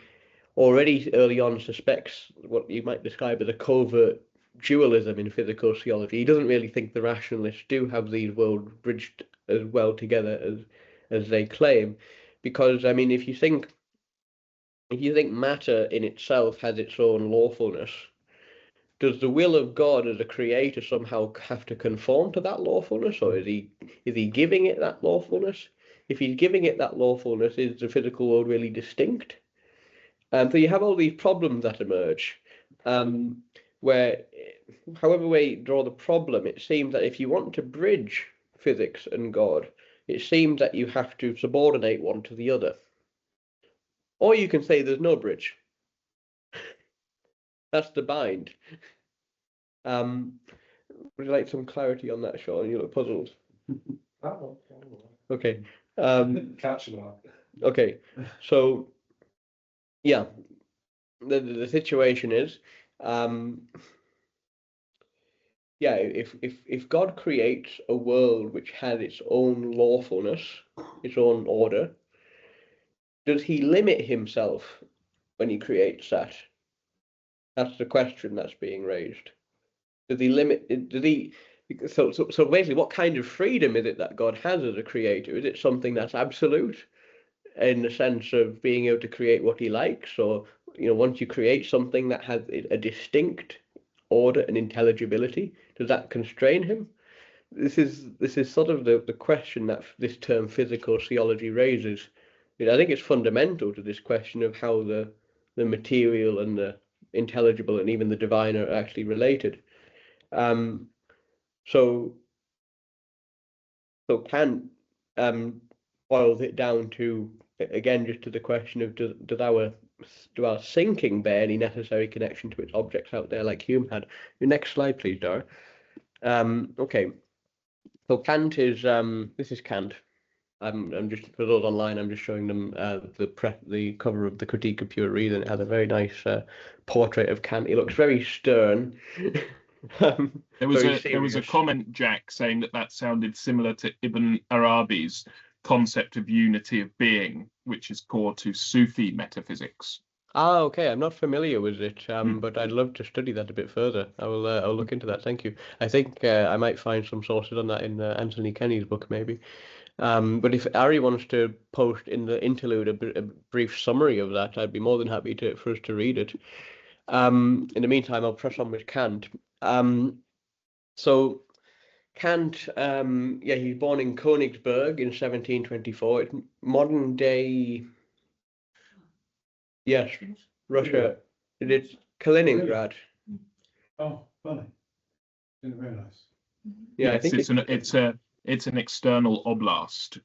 already early on suspects what you might describe as a covert dualism in physical theology. He doesn't really think the rationalists do have these worlds bridged as well together as they claim, because I mean, if you think matter in itself has its own lawfulness, does the will of God as a creator somehow have to conform to that lawfulness, or is he giving it that lawfulness? If he's giving it that lawfulness, is the physical world really distinct? So you have all these problems that emerge, where, however way you draw the problem, it seems that if you want to bridge physics and God, it seems that you have to subordinate one to the other. Or you can say there's no bridge. That's the bind. Would you like some clarity on that, Sean? You look puzzled. Okay. Catch it up. Okay. So, yeah, the situation is, yeah, if God creates a world which has its own lawfulness, its own order, does he limit himself when he creates that? That's the question that's being raised. Does he limit? Does he? So basically, what kind of freedom is it that God has as a creator? Is it something that's absolute, in the sense of being able to create what he likes, or once you create something that has a distinct order and intelligibility, does that constrain him? This is sort of the question that this term physical theology raises. I think it's fundamental to this question of how the material and the intelligible and even the divine are actually related. So Kant boils it down to, again, just to the question of do our thinking bear any necessary connection to its objects out there, like Hume had? Your next slide, please, Dara. Okay. So Kant is this is Kant. I'm just, for those online, I'm just showing them the cover of the Critique of Pure Reason. It has a very nice portrait of Kant. He looks very stern. There was a comment, Jack, saying that sounded similar to Ibn Arabi's concept of unity of being, which is core to Sufi metaphysics. Ah, okay. I'm not familiar with it, but I'd love to study that a bit further. I'll look into that. Thank you. I think I might find some sources on that in Anthony Kenny's book, maybe. But if Ari wants to post in the interlude a brief summary of that, I'd be more than happy for us to read it. In the meantime, I'll press on with Kant. So Kant, he's born in Königsberg in 1724. It's modern day, yes, Russia. It's Kaliningrad. Oh, funny. Didn't realise. Yeah, yes, I think it's an external oblast.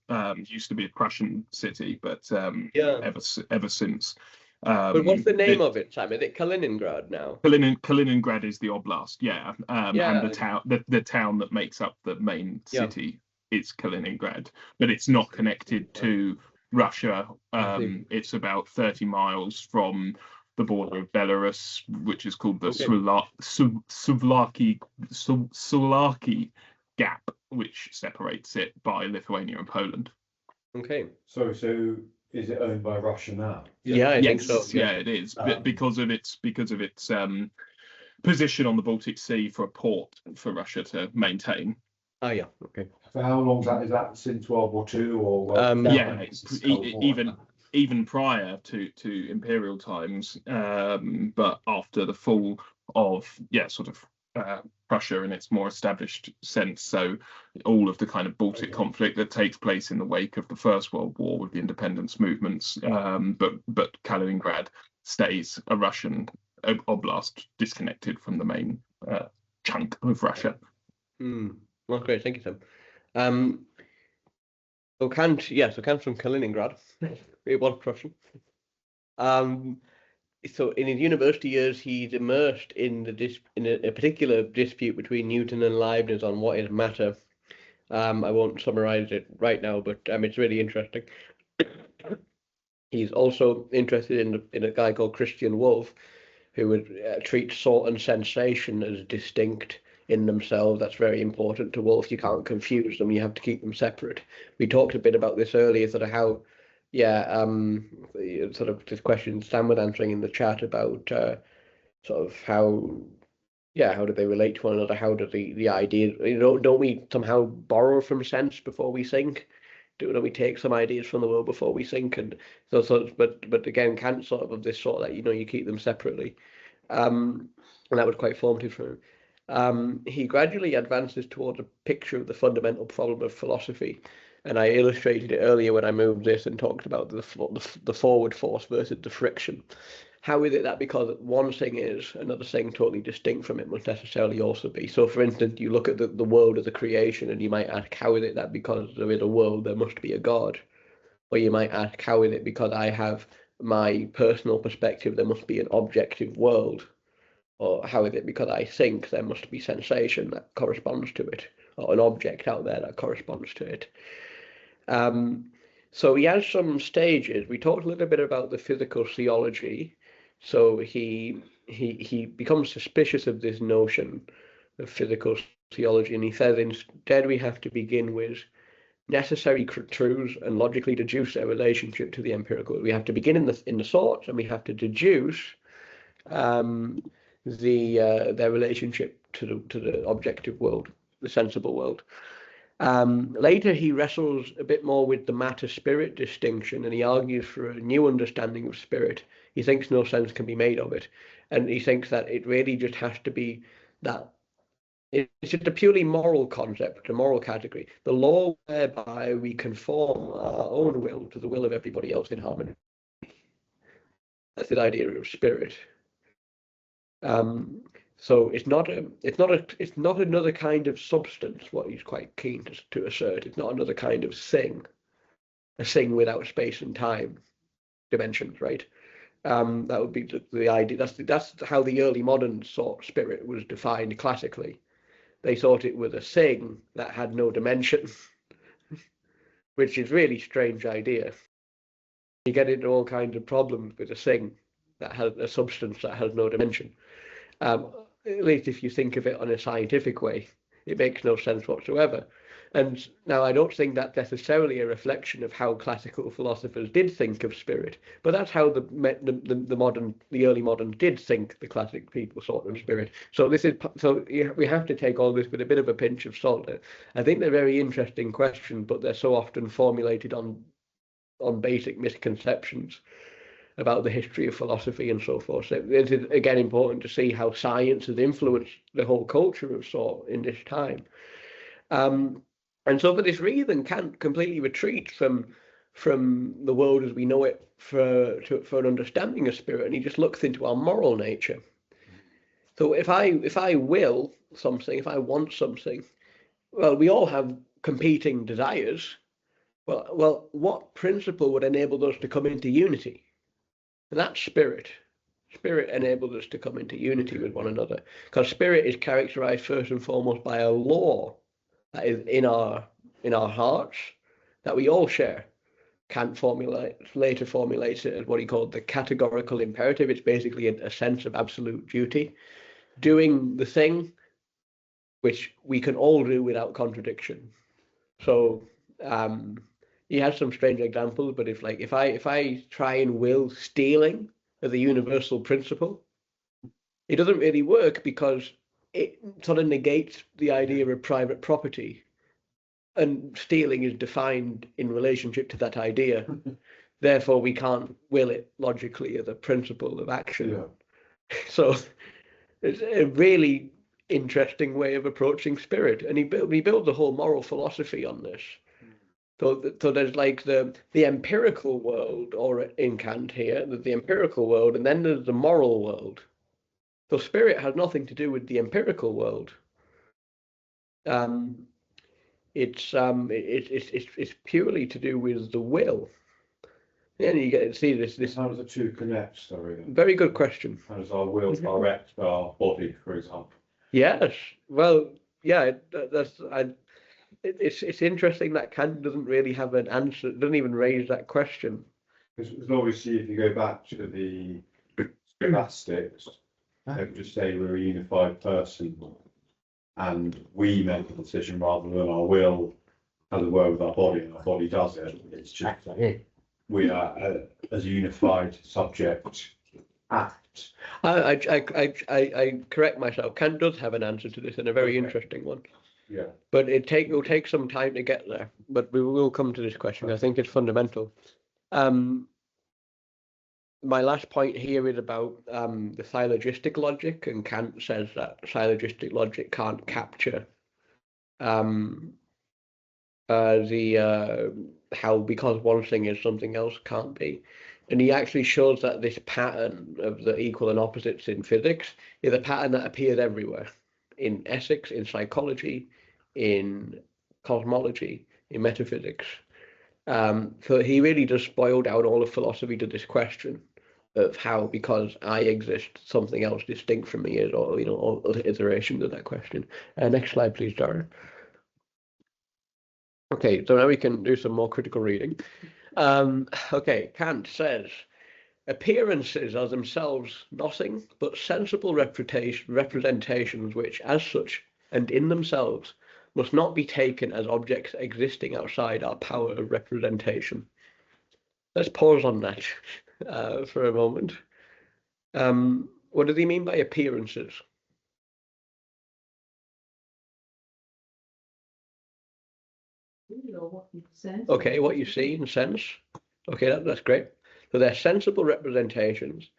Used to be a Prussian city, but ever since. But what's the name of it, Sam? Is it Kaliningrad now? Kaliningrad is the oblast, and the town that makes up the main city is Kaliningrad, but it's not connected to Russia. It's about 30 miles from the border of Belarus, which is called the Sulaki Gap, which separates it by Lithuania and Poland. Okay. So is it owned by Russia now? Yeah, I think so. Yeah, it is, because of its position on the Baltic Sea for a port for Russia to maintain. Oh yeah, okay. For how long is that since World War II or? Even prior to imperial times, but after the fall of Prussia in its more established sense. So all of the kind of Baltic conflict that takes place in the wake of the First World War with the independence movements, but Kaliningrad stays a Russian oblast, disconnected from the main chunk of Russia. Well, great, thank you, Sam. So Kant's from Kaliningrad. It was Prussian. So in his university years, he's immersed in a particular dispute between Newton and Leibniz on what is matter. I won't summarize it right now, but it's really interesting. He's also interested in a guy called Christian Wolff, who would treat thought and sensation as distinct in themselves. That's very important to Wolff. You can't confuse them. You have to keep them separate. We talked a bit about this earlier, sort of how, sort of this question Sam was answering in the chat about sort of how do they relate to one another? How do the idea, don't we somehow borrow from sense before we think? Don't we take some ideas from the world before we think? And but again, Kant sort of this sort that you keep them separately, and that was quite formative for him. He gradually advances towards a picture of the fundamental problem of philosophy, and I illustrated it earlier when I moved this and talked about the forward force versus the friction. How is it that because one thing is, another thing totally distinct from it must necessarily also be? So, for instance, you look at the world as a creation, and you might ask, how is it that because there is a world, there must be a God? Or you might ask, how is it because I have my personal perspective, there must be an objective world? Or how is it because I think there must be sensation that corresponds to it, or an object out there that corresponds to it? So he has some stages. We talked a little bit about the physical theology. So he becomes suspicious of this notion of physical theology, and he says instead we have to begin with necessary truths and logically deduce their relationship to the empirical. We have to begin in the thoughts, and we have to deduce their relationship to the objective world, the sensible world. Later, he wrestles a bit more with the matter-spirit distinction, and he argues for a new understanding of spirit. He thinks no sense can be made of it, and he thinks that it really just has to be that it's just a purely moral concept, a moral category, the law whereby we conform our own will to the will of everybody else in harmony. That's the idea of spirit. So it's not another kind of substance. What he's quite keen to assert, it's not another kind of thing, a thing without space and time dimensions, right? That would be the idea. That's how the early moderns thought spirit was defined classically. They thought it was a thing that had no dimension, which is really strange idea. You get into all kinds of problems with a thing that has a substance that has no dimension. At least if you think of it on a scientific way, it makes no sense whatsoever. And now I don't think that's necessarily a reflection of how classical philosophers did think of spirit, but that's how the early moderns did think the classic people thought of spirit. So we have to take all this with a bit of a pinch of salt. I think they're very interesting questions, but they're so often formulated on basic misconceptions about the history of philosophy and so forth. So it is again important to see how science has influenced the whole culture of thought in this time. And so for this reason, Kant completely retreats from the world as we know it for an understanding of spirit, and he just looks into our moral nature. So if I will something, if I want something, well, we all have competing desires. Well, what principle would enable those to come into unity? And that's spirit. Spirit enables us to come into unity with one another, because spirit is characterized first and foremost by a law that is in our hearts that we all share. Kant later formulates it as what he called the categorical imperative. It's basically a sense of absolute duty, doing the thing which we can all do without contradiction. So he has some strange examples, but if I try and will stealing as a universal principle, it doesn't really work because it sort of negates the idea of private property, and stealing is defined in relationship to that idea. Therefore, we can't will it logically as a principle of action. Yeah. So it's a really interesting way of approaching spirit, and he builds a whole moral philosophy on this. So there's like the empirical world, or in Kant here, there's the empirical world, and then there's the moral world. So spirit has nothing to do with the empirical world. It's purely to do with the will. And you get to see this. How do the two connect? Sorry. Very good question. How does our will direct our body, for example? Yes. Well, yeah. It's interesting that Kant doesn't really have an answer. Doesn't even raise that question. Because obviously, if you go back to the scholastics, they would just say we're a unified person, and we make the decision rather than our will has a word with our body, and our body does it. It's just we are as a unified subject act. I correct myself. Kant does have an answer to this, and a very interesting one. Yeah. But it'll take some time to get there. But we will come to this question. I think it's fundamental. My last point here is about the syllogistic logic, and Kant says that syllogistic logic can't capture how because one thing is something else can't be. And he actually shows that this pattern of the equal and opposites in physics is a pattern that appears everywhere, in ethics, in psychology, in cosmology, in metaphysics. So he really just boiled down all of philosophy to this question of how, because I exist, something else distinct from me is, or all the iterations of that question. Next slide, please, Dara. Okay, so now we can do some more critical reading. Okay, Kant says, appearances are themselves nothing but sensible representations which, as such, and in themselves, must not be taken as objects existing outside our power of representation. Let's pause on that for a moment. What does he mean by appearances? Or what you sense. Okay, what you see and sense. Okay, that's great. So they're sensible representations,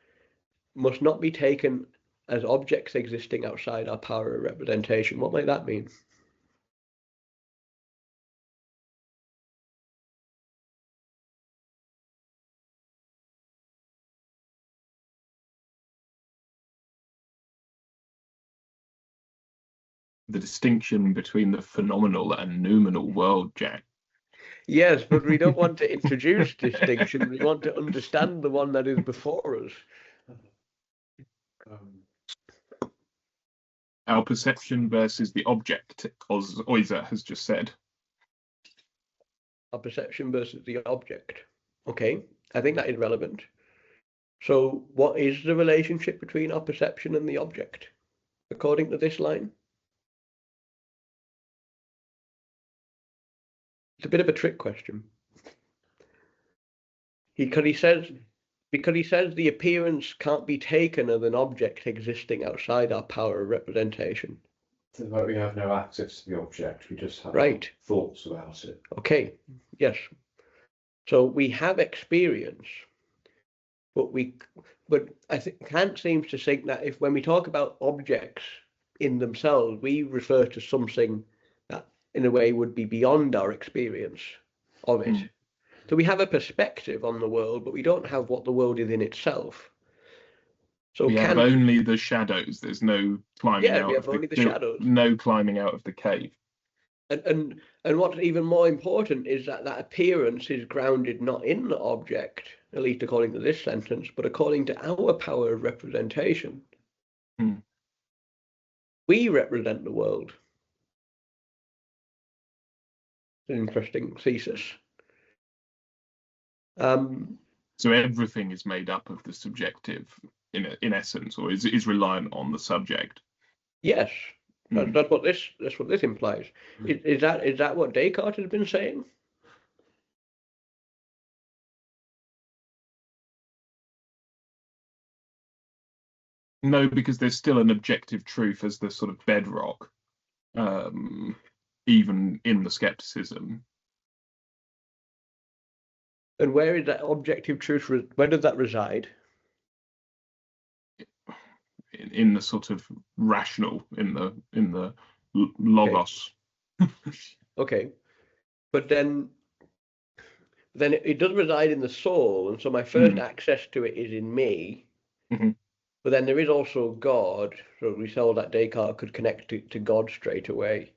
must not be taken as objects existing outside our power of representation. What might that mean? The distinction between the phenomenal and noumenal world, Jack. Yes, but we don't want to introduce distinction. We want to understand the one that is before us. Our perception versus the object, as Euser has just said. Our perception versus the object. Okay, I think that is relevant. So what is the relationship between our perception and the object, according to this line? It's a bit of a trick question. Because he says the appearance can't be taken as an object existing outside our power of representation. So like we have no access to the object, we just have Right. thoughts about it. Okay, yes. So we have experience, but I think Kant seems to think that when we talk about objects in themselves, we refer to something that in a way would be beyond our experience of it. So we have a perspective on the world, but we don't have what the world is in itself. So we have only the shadows. There's no climbing out. We have only the shadows. No climbing out of the cave. And what's even more important is that appearance is grounded not in the object, at least according to this sentence, but according to our power of representation. We represent the world. It's an interesting thesis. So everything is made up of the subjective in essence, or is reliant on the subject. Yes, that's what this implies. Is that what Descartes has been saying? No, because there's still an objective truth as the sort of bedrock, even in the skepticism. And where is that objective truth? Where does that reside? In the sort of rational, in the logos. Okay, but then it does reside in the soul, and so my first access to it is in me. But then there is also God, so we saw that Descartes could connect to God straight away.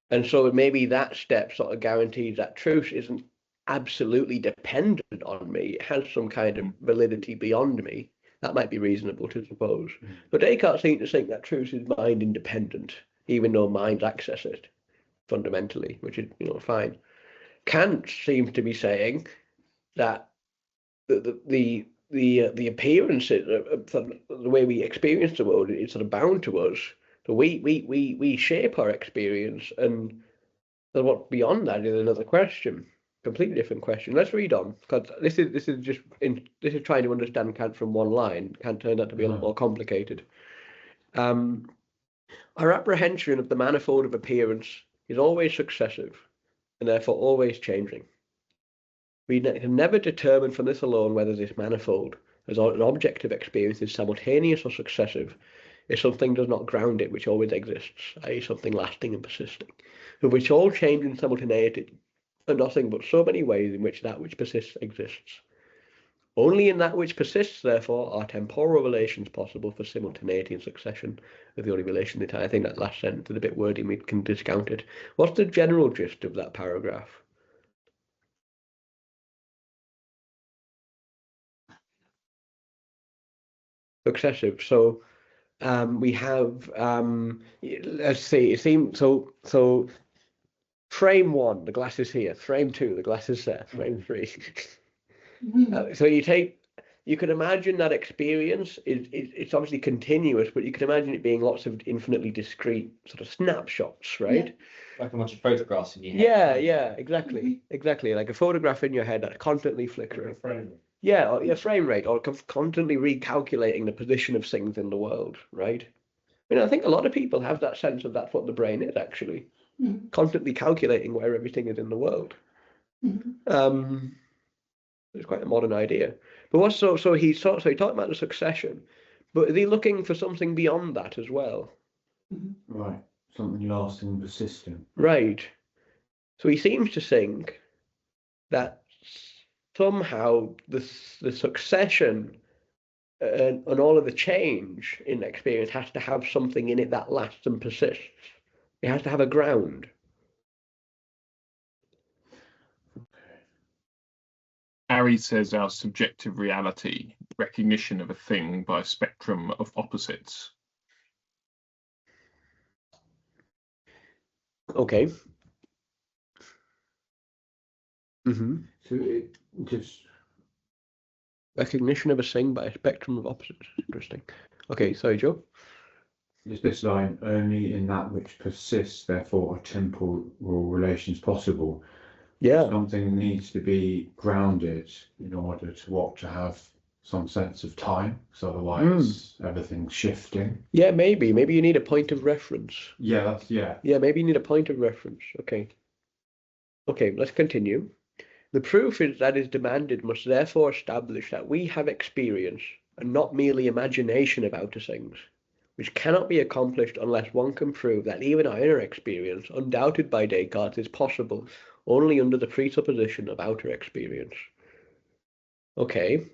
And so maybe that step sort of guarantees that truth isn't absolutely dependent on me. It has some kind of validity beyond me. That might be reasonable to suppose. But Descartes seemed to think that truth is mind independent, even though minds access it fundamentally, which is fine. Kant seems to be saying that the appearances, the way we experience the world, is sort of bound to us. So we shape our experience, and what's beyond that is another question. Completely different question. Let's read on, because this is trying to understand Kant from one line. Kant turned out to be a lot more complicated. Our apprehension of the manifold of appearance is always successive, and therefore always changing. We can never determine from this alone whether this manifold, as an objective experience, is simultaneous or successive, if something does not ground it, which always exists, i.e. something lasting and persisting, of which all change in simultaneity are nothing but so many ways in which that which persists exists. Only in that which persists, therefore, are temporal relations possible for simultaneity and succession of the only relation in time. I think that last sentence is a bit wordy, we can discount it. What's the general gist of that paragraph? Successive. So we have let's see, it seems so frame 1, the glass is here. Frame 2, the glass is there. Frame 3. So you can imagine that experience it's obviously continuous, but you can imagine it being lots of infinitely discrete sort of snapshots, right? Like a bunch of photographs in your head. Yeah, exactly. Like a photograph in your head that's constantly flickering. Yeah, or your frame rate, or constantly recalculating the position of things in the world, right? I mean, I think a lot of people have that sense of that's what the brain is actually, constantly calculating where everything is in the world. It's quite a modern idea. But what's so he talked about the succession, but is he looking for something beyond that as well? Right, something lasting and persistent. Right. So he seems to think that somehow the succession and all of the change in experience has to have something in it that lasts and persists. It has to have a ground. Ari says our subjective reality, recognition of a thing by a spectrum of opposites. Okay. So it just Recognition of a thing by a spectrum of opposites. Interesting. Okay, sorry, Joe. is this line only in that which persists, therefore, are temporal relations possible. Yeah. Something needs to be grounded in order to have some sense of time, because otherwise everything's shifting. Yeah, maybe. Maybe you need a point of reference. Yeah, Yeah, maybe you need a point of reference. Okay. Okay, let's continue. The proof that is demanded must therefore establish that we have experience and not merely imagination of outer things, which cannot be accomplished unless one can prove that even our inner experience, undoubted by Descartes, is possible only under the presupposition of outer experience. Okay.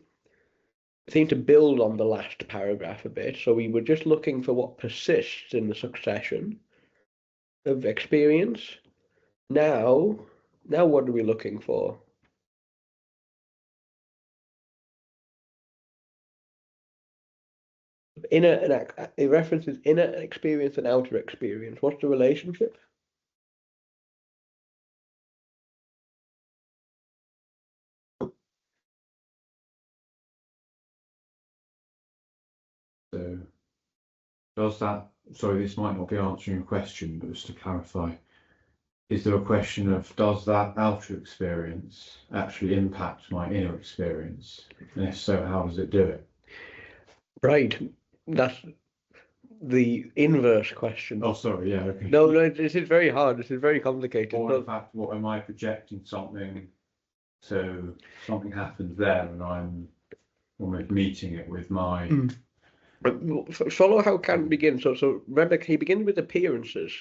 I seem to build on the last paragraph a bit. So we were just looking for what persists in the succession of experience. Now what are we looking for? It references inner experience and outer experience. What's the relationship? So does that, sorry, this might not be answering your question, but just to clarify, is there a question of does that outer experience actually impact my inner experience? And if so, how does it do it? Right. That's the inverse question. Oh, sorry, yeah, okay. No, this is very hard. This is very complicated. Or in fact, what am I projecting something? So something happens there, and I'm almost meeting it with my. Follow how Kant begins. So remember, he begins with appearances.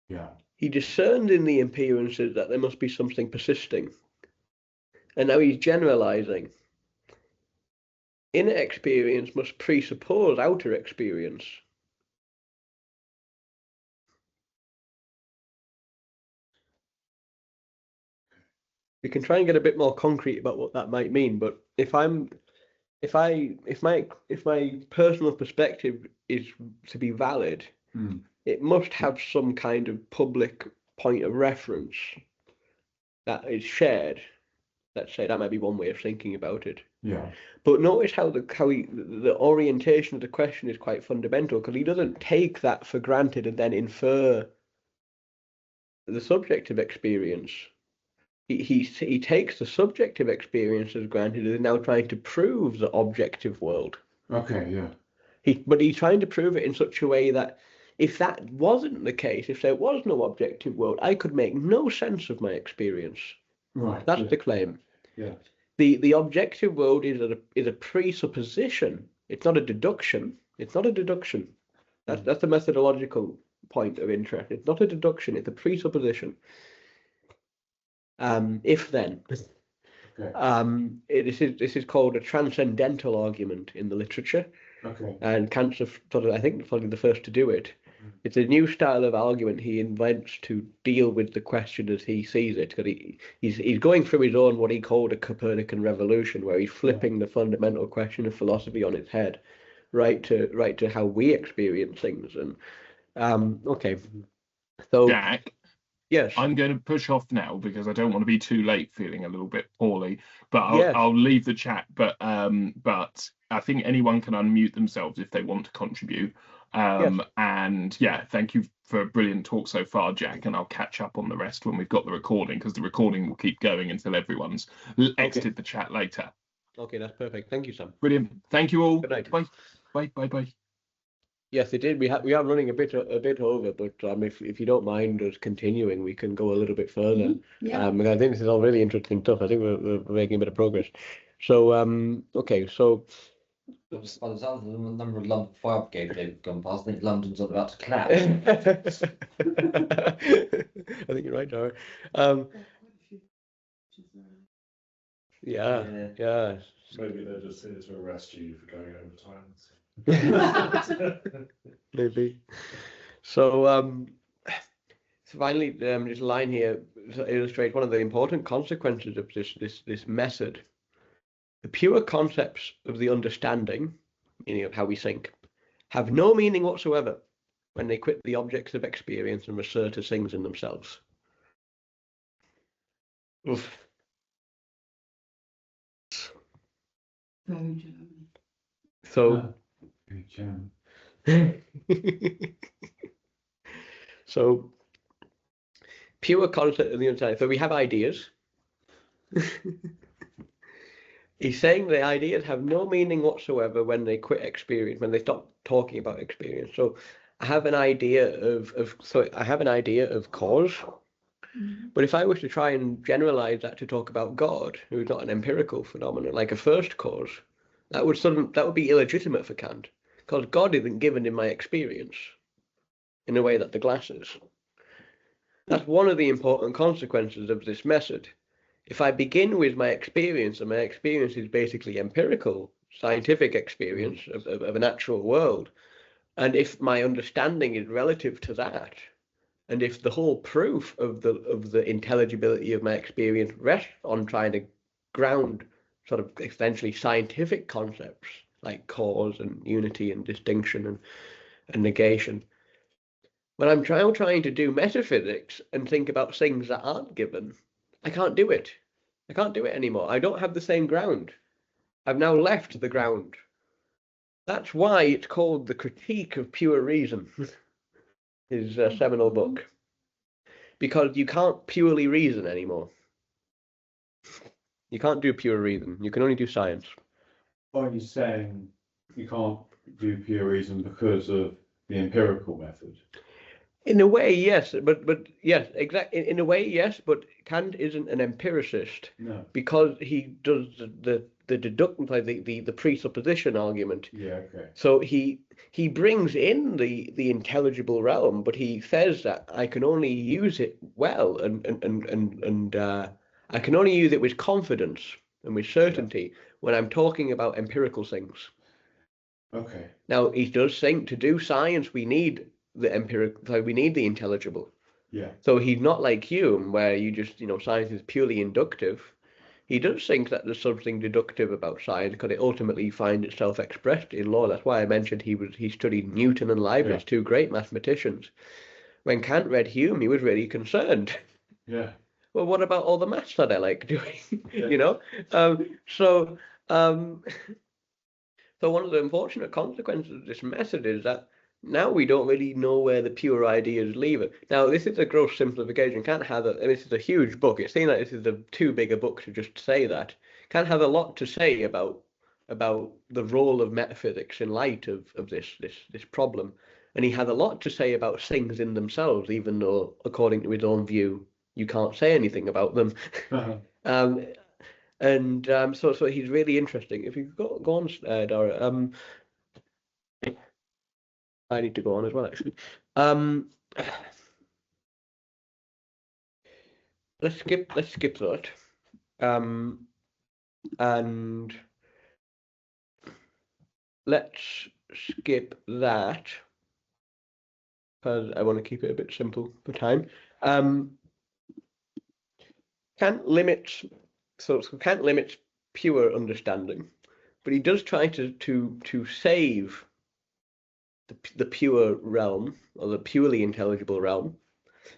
Yeah. He discerned in the appearances that there must be something persisting. And now he's generalizing. Inner experience must presuppose outer experience. We can try and get a bit more concrete about what that might mean, but if my personal perspective is to be valid, it must have some kind of public point of reference that is shared. Let's say that might be one way of thinking about it. Yeah. But notice how the orientation of the question is quite fundamental, because he doesn't take that for granted and then infer the subjective experience. He takes the subjective experience as granted and is now trying to prove the objective world. Okay, yeah. But he's trying to prove it in such a way that if that wasn't the case, if there was no objective world, I could make no sense of my experience. Right. That's the claim. Yeah. The objective world is a presupposition. It's not a deduction. It's not a deduction. That's a methodological point of interest. It's not a deduction. It's a presupposition. If then. Okay. This is called a transcendental argument in the literature. Okay. And Kant's I think probably the first to do it. It's a new style of argument he invents to deal with the question as he sees it, because he's going through his own what he called a Copernican revolution, where he's flipping the fundamental question of philosophy on its head, right to how we experience things. And okay, so Jack, yes, I'm going to push off now because I don't want to be too late feeling a little bit poorly, but Yes. I'll leave the chat. But I think anyone can unmute themselves if they want to contribute. Yes. And yeah, thank you for a brilliant talk so far, Jack. And I'll catch up on the rest when we've got the recording, because the recording will keep going until everyone's exited the chat later. Okay, that's perfect. Thank you, Sam. Brilliant. Thank you all. Good night. Bye. Bye. Bye. Bye. Yes, it did. We are running a bit over, but if you don't mind us continuing, we can go a little bit further. Yeah. And I think this is all really interesting stuff. I think we're making a bit of progress. So okay, so By the sounds of the number of London fire brigades they've gone past, I think London's about to collapse. I think you're right, Dara. Yeah. Maybe they're just here to arrest you for going overtime. Maybe. So finally, this line here illustrates one of the important consequences of this method. The pure concepts of the understanding, meaning of how we think, have no meaning whatsoever when they quit the objects of experience and assert as things in themselves. Oof. Very German. So. So, pure concept of the understanding. So we have ideas. He's saying the ideas have no meaning whatsoever when they quit experience, when they stop talking about experience. So I have an idea of cause, but if I was to try and generalize that to talk about God, who's not an empirical phenomenon, like a first cause, that would be illegitimate for Kant, because God isn't given in my experience in the way that the glass is. That's one of the important consequences of this method. If I begin with my experience, and my experience is basically empirical, scientific experience of a natural world, and if my understanding is relative to that, and if the whole proof of the intelligibility of my experience rests on trying to ground sort of essentially scientific concepts like cause and unity and distinction and negation, when I'm trying to do metaphysics and think about things that aren't given, I can't do it. I can't do it anymore. I don't have the same ground. I've now left the ground. That's why it's called The Critique of Pure Reason, his seminal book. Because you can't purely reason anymore. You can't do pure reason. You can only do science. Are you saying you can't do pure reason because of the empirical method? In a way, yes, but yes, exactly. In a way, yes, but Kant isn't an empiricist. No. Because he does the deduction, like the presupposition argument. Yeah. Okay. So he brings in the intelligible realm, but he says that I can only use it well, and I can only use it with confidence and with certainty when I'm talking about empirical things. Okay. Now he does think to do science we need the empirical, like we need the intelligible. Yeah. So he's not like Hume, where you just, science is purely inductive. He does think that there's something deductive about science because it ultimately finds itself expressed in law. That's why I mentioned he studied Newton and Leibniz, two great mathematicians. When Kant read Hume, he was really concerned. Yeah. Well, what about all the maths that I like doing? Yeah. So one of the unfortunate consequences of this method is that now we don't really know where the pure ideas leave it. Now, this is a gross simplification. Kant has this is a huge book. It seems like this is too big a book to just say that. Kant has a lot to say about the role of metaphysics in light of this problem. And he has a lot to say about things in themselves, even though, according to his own view, you can't say anything about them. Uh-huh. So he's really interesting. If you go on, Dara. I need to go on as well, actually. Let's skip that. And let's skip that because I want to keep it a bit simple for time. Kant limits pure understanding, but he does try to save the pure realm, or the purely intelligible realm,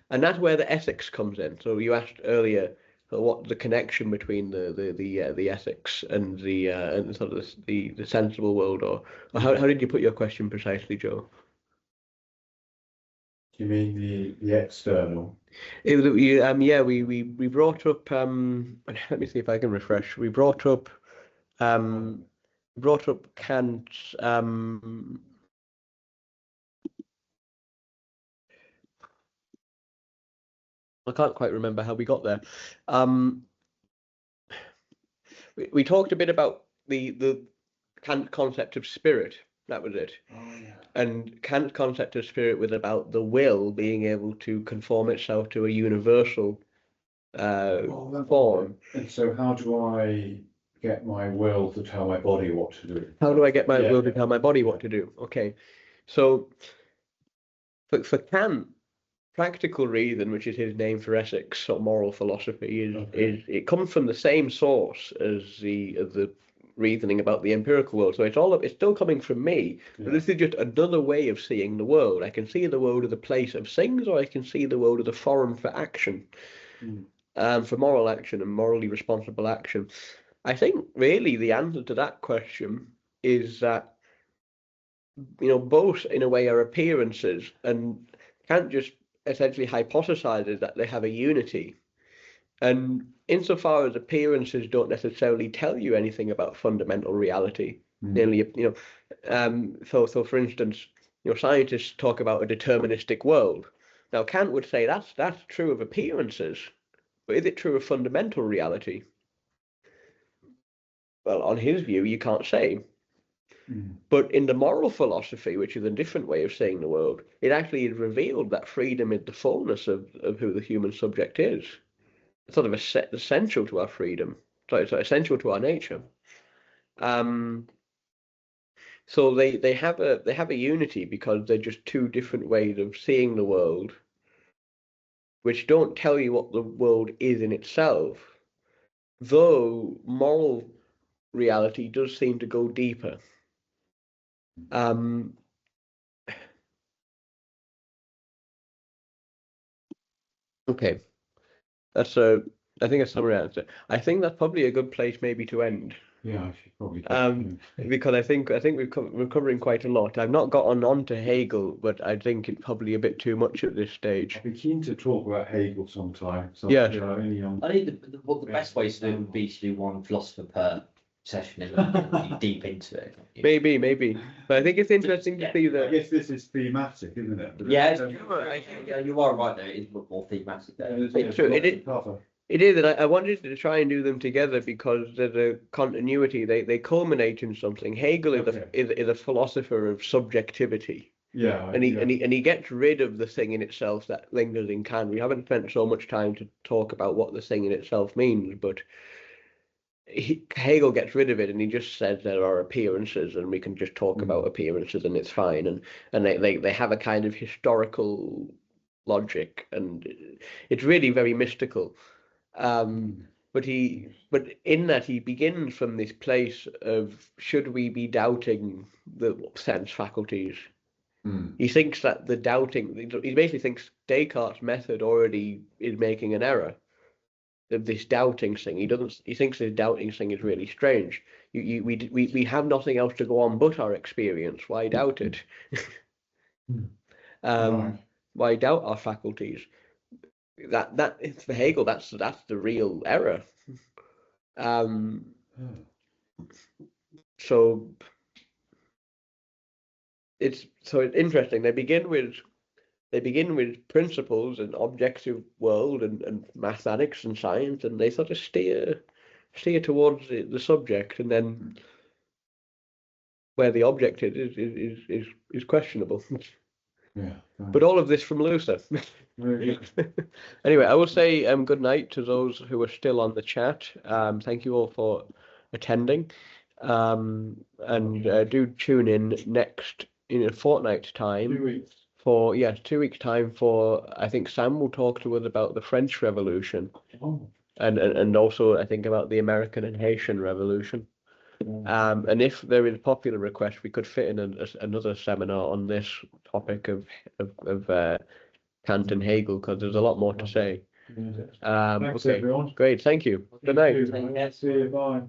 and that's where the ethics comes in. So you asked earlier what the connection between the ethics and and sort of the sensible world, or how did you put your question precisely, Joe? Do you mean the external? We brought up let me see if I can refresh. We brought up brought up Kant. I can't quite remember how we got there. We talked a bit about the Kant concept of spirit. That was it. Oh, yeah. And Kant's concept of spirit was about the will being able to conform itself to a universal form. And so how do I get my will to tell my body what to do? How do I get my Yeah, will to yeah. tell my body what to do? Okay. So for Kant, practical reason, which is his name for ethics or moral philosophy, is it comes from the same source as the reasoning about the empirical world. So it's still coming from me. Yeah. But this is just another way of seeing the world. I can see the world as a place of things, or I can see the world as a forum for action, for moral action and morally responsible action. I think really the answer to that question is that both in a way are appearances, and Kant just essentially hypothesizes that they have a unity. And insofar as appearances don't necessarily tell you anything about fundamental reality, namely, so for instance, scientists talk about a deterministic world. Now, Kant would say that's true of appearances, but is it true of fundamental reality? Well, on his view, you can't say. But in the moral philosophy, which is a different way of seeing the world, it actually is revealed that freedom is the fullness of who the human subject is. It's sort of essential to our freedom. So it's essential to our nature. So they have a unity because they're just two different ways of seeing the world, which don't tell you what the world is in itself, though moral reality does seem to go deeper. Okay, I think that's summary answer. I think that's probably a good place maybe to end. Yeah, I should probably. Because I think we're covering quite a lot. I've not gotten on to Hegel, but I think it's probably a bit too much at this stage. I'd be keen to talk about Hegel sometime. So, Yeah. I think the best way to do it would be to do one philosopher per session and deep into it. Maybe. But I think it's interesting to see I that. guess this is thematic, isn't it? Yeah, you are right there. It's more thematic there. It's true. It is, and I wanted to try and do them together because there's a continuity. They culminate in something. Hegel is a philosopher of subjectivity. Yeah. And he gets rid of the thing in itself that lingers in Kant. We haven't spent so much time to talk about what the thing in itself means, but Hegel gets rid of it and he just says there are appearances and we can just talk about appearances and it's fine. And they have a kind of historical logic and it's really very mystical. But in that he begins from this place of should we be doubting the sense faculties? He thinks that he basically thinks Descartes' method already is making an error. This doubting thing. He thinks this doubting thing is really strange. We have nothing else to go on but our experience. Why doubt it? Why doubt our faculties? That for Hegel, that's the real error. So it's interesting. They begin with principles and objective world and mathematics and science, and they sort of steer towards the subject, and then where the object is questionable. Yeah. But all of this from Luther. Anyway, I will say good night to those who are still on the chat. Thank you all for attending. And do tune in in a fortnight's time. 2 weeks. 2 weeks time I think Sam will talk to us about the French Revolution. And also I think about the American and Haitian Revolution. And if there is a popular request, we could fit in another seminar on this topic of Kant and Hegel, because there's a lot more to say. Thanks, everyone. Great, thank you. Good night. Thank you. See you. Bye.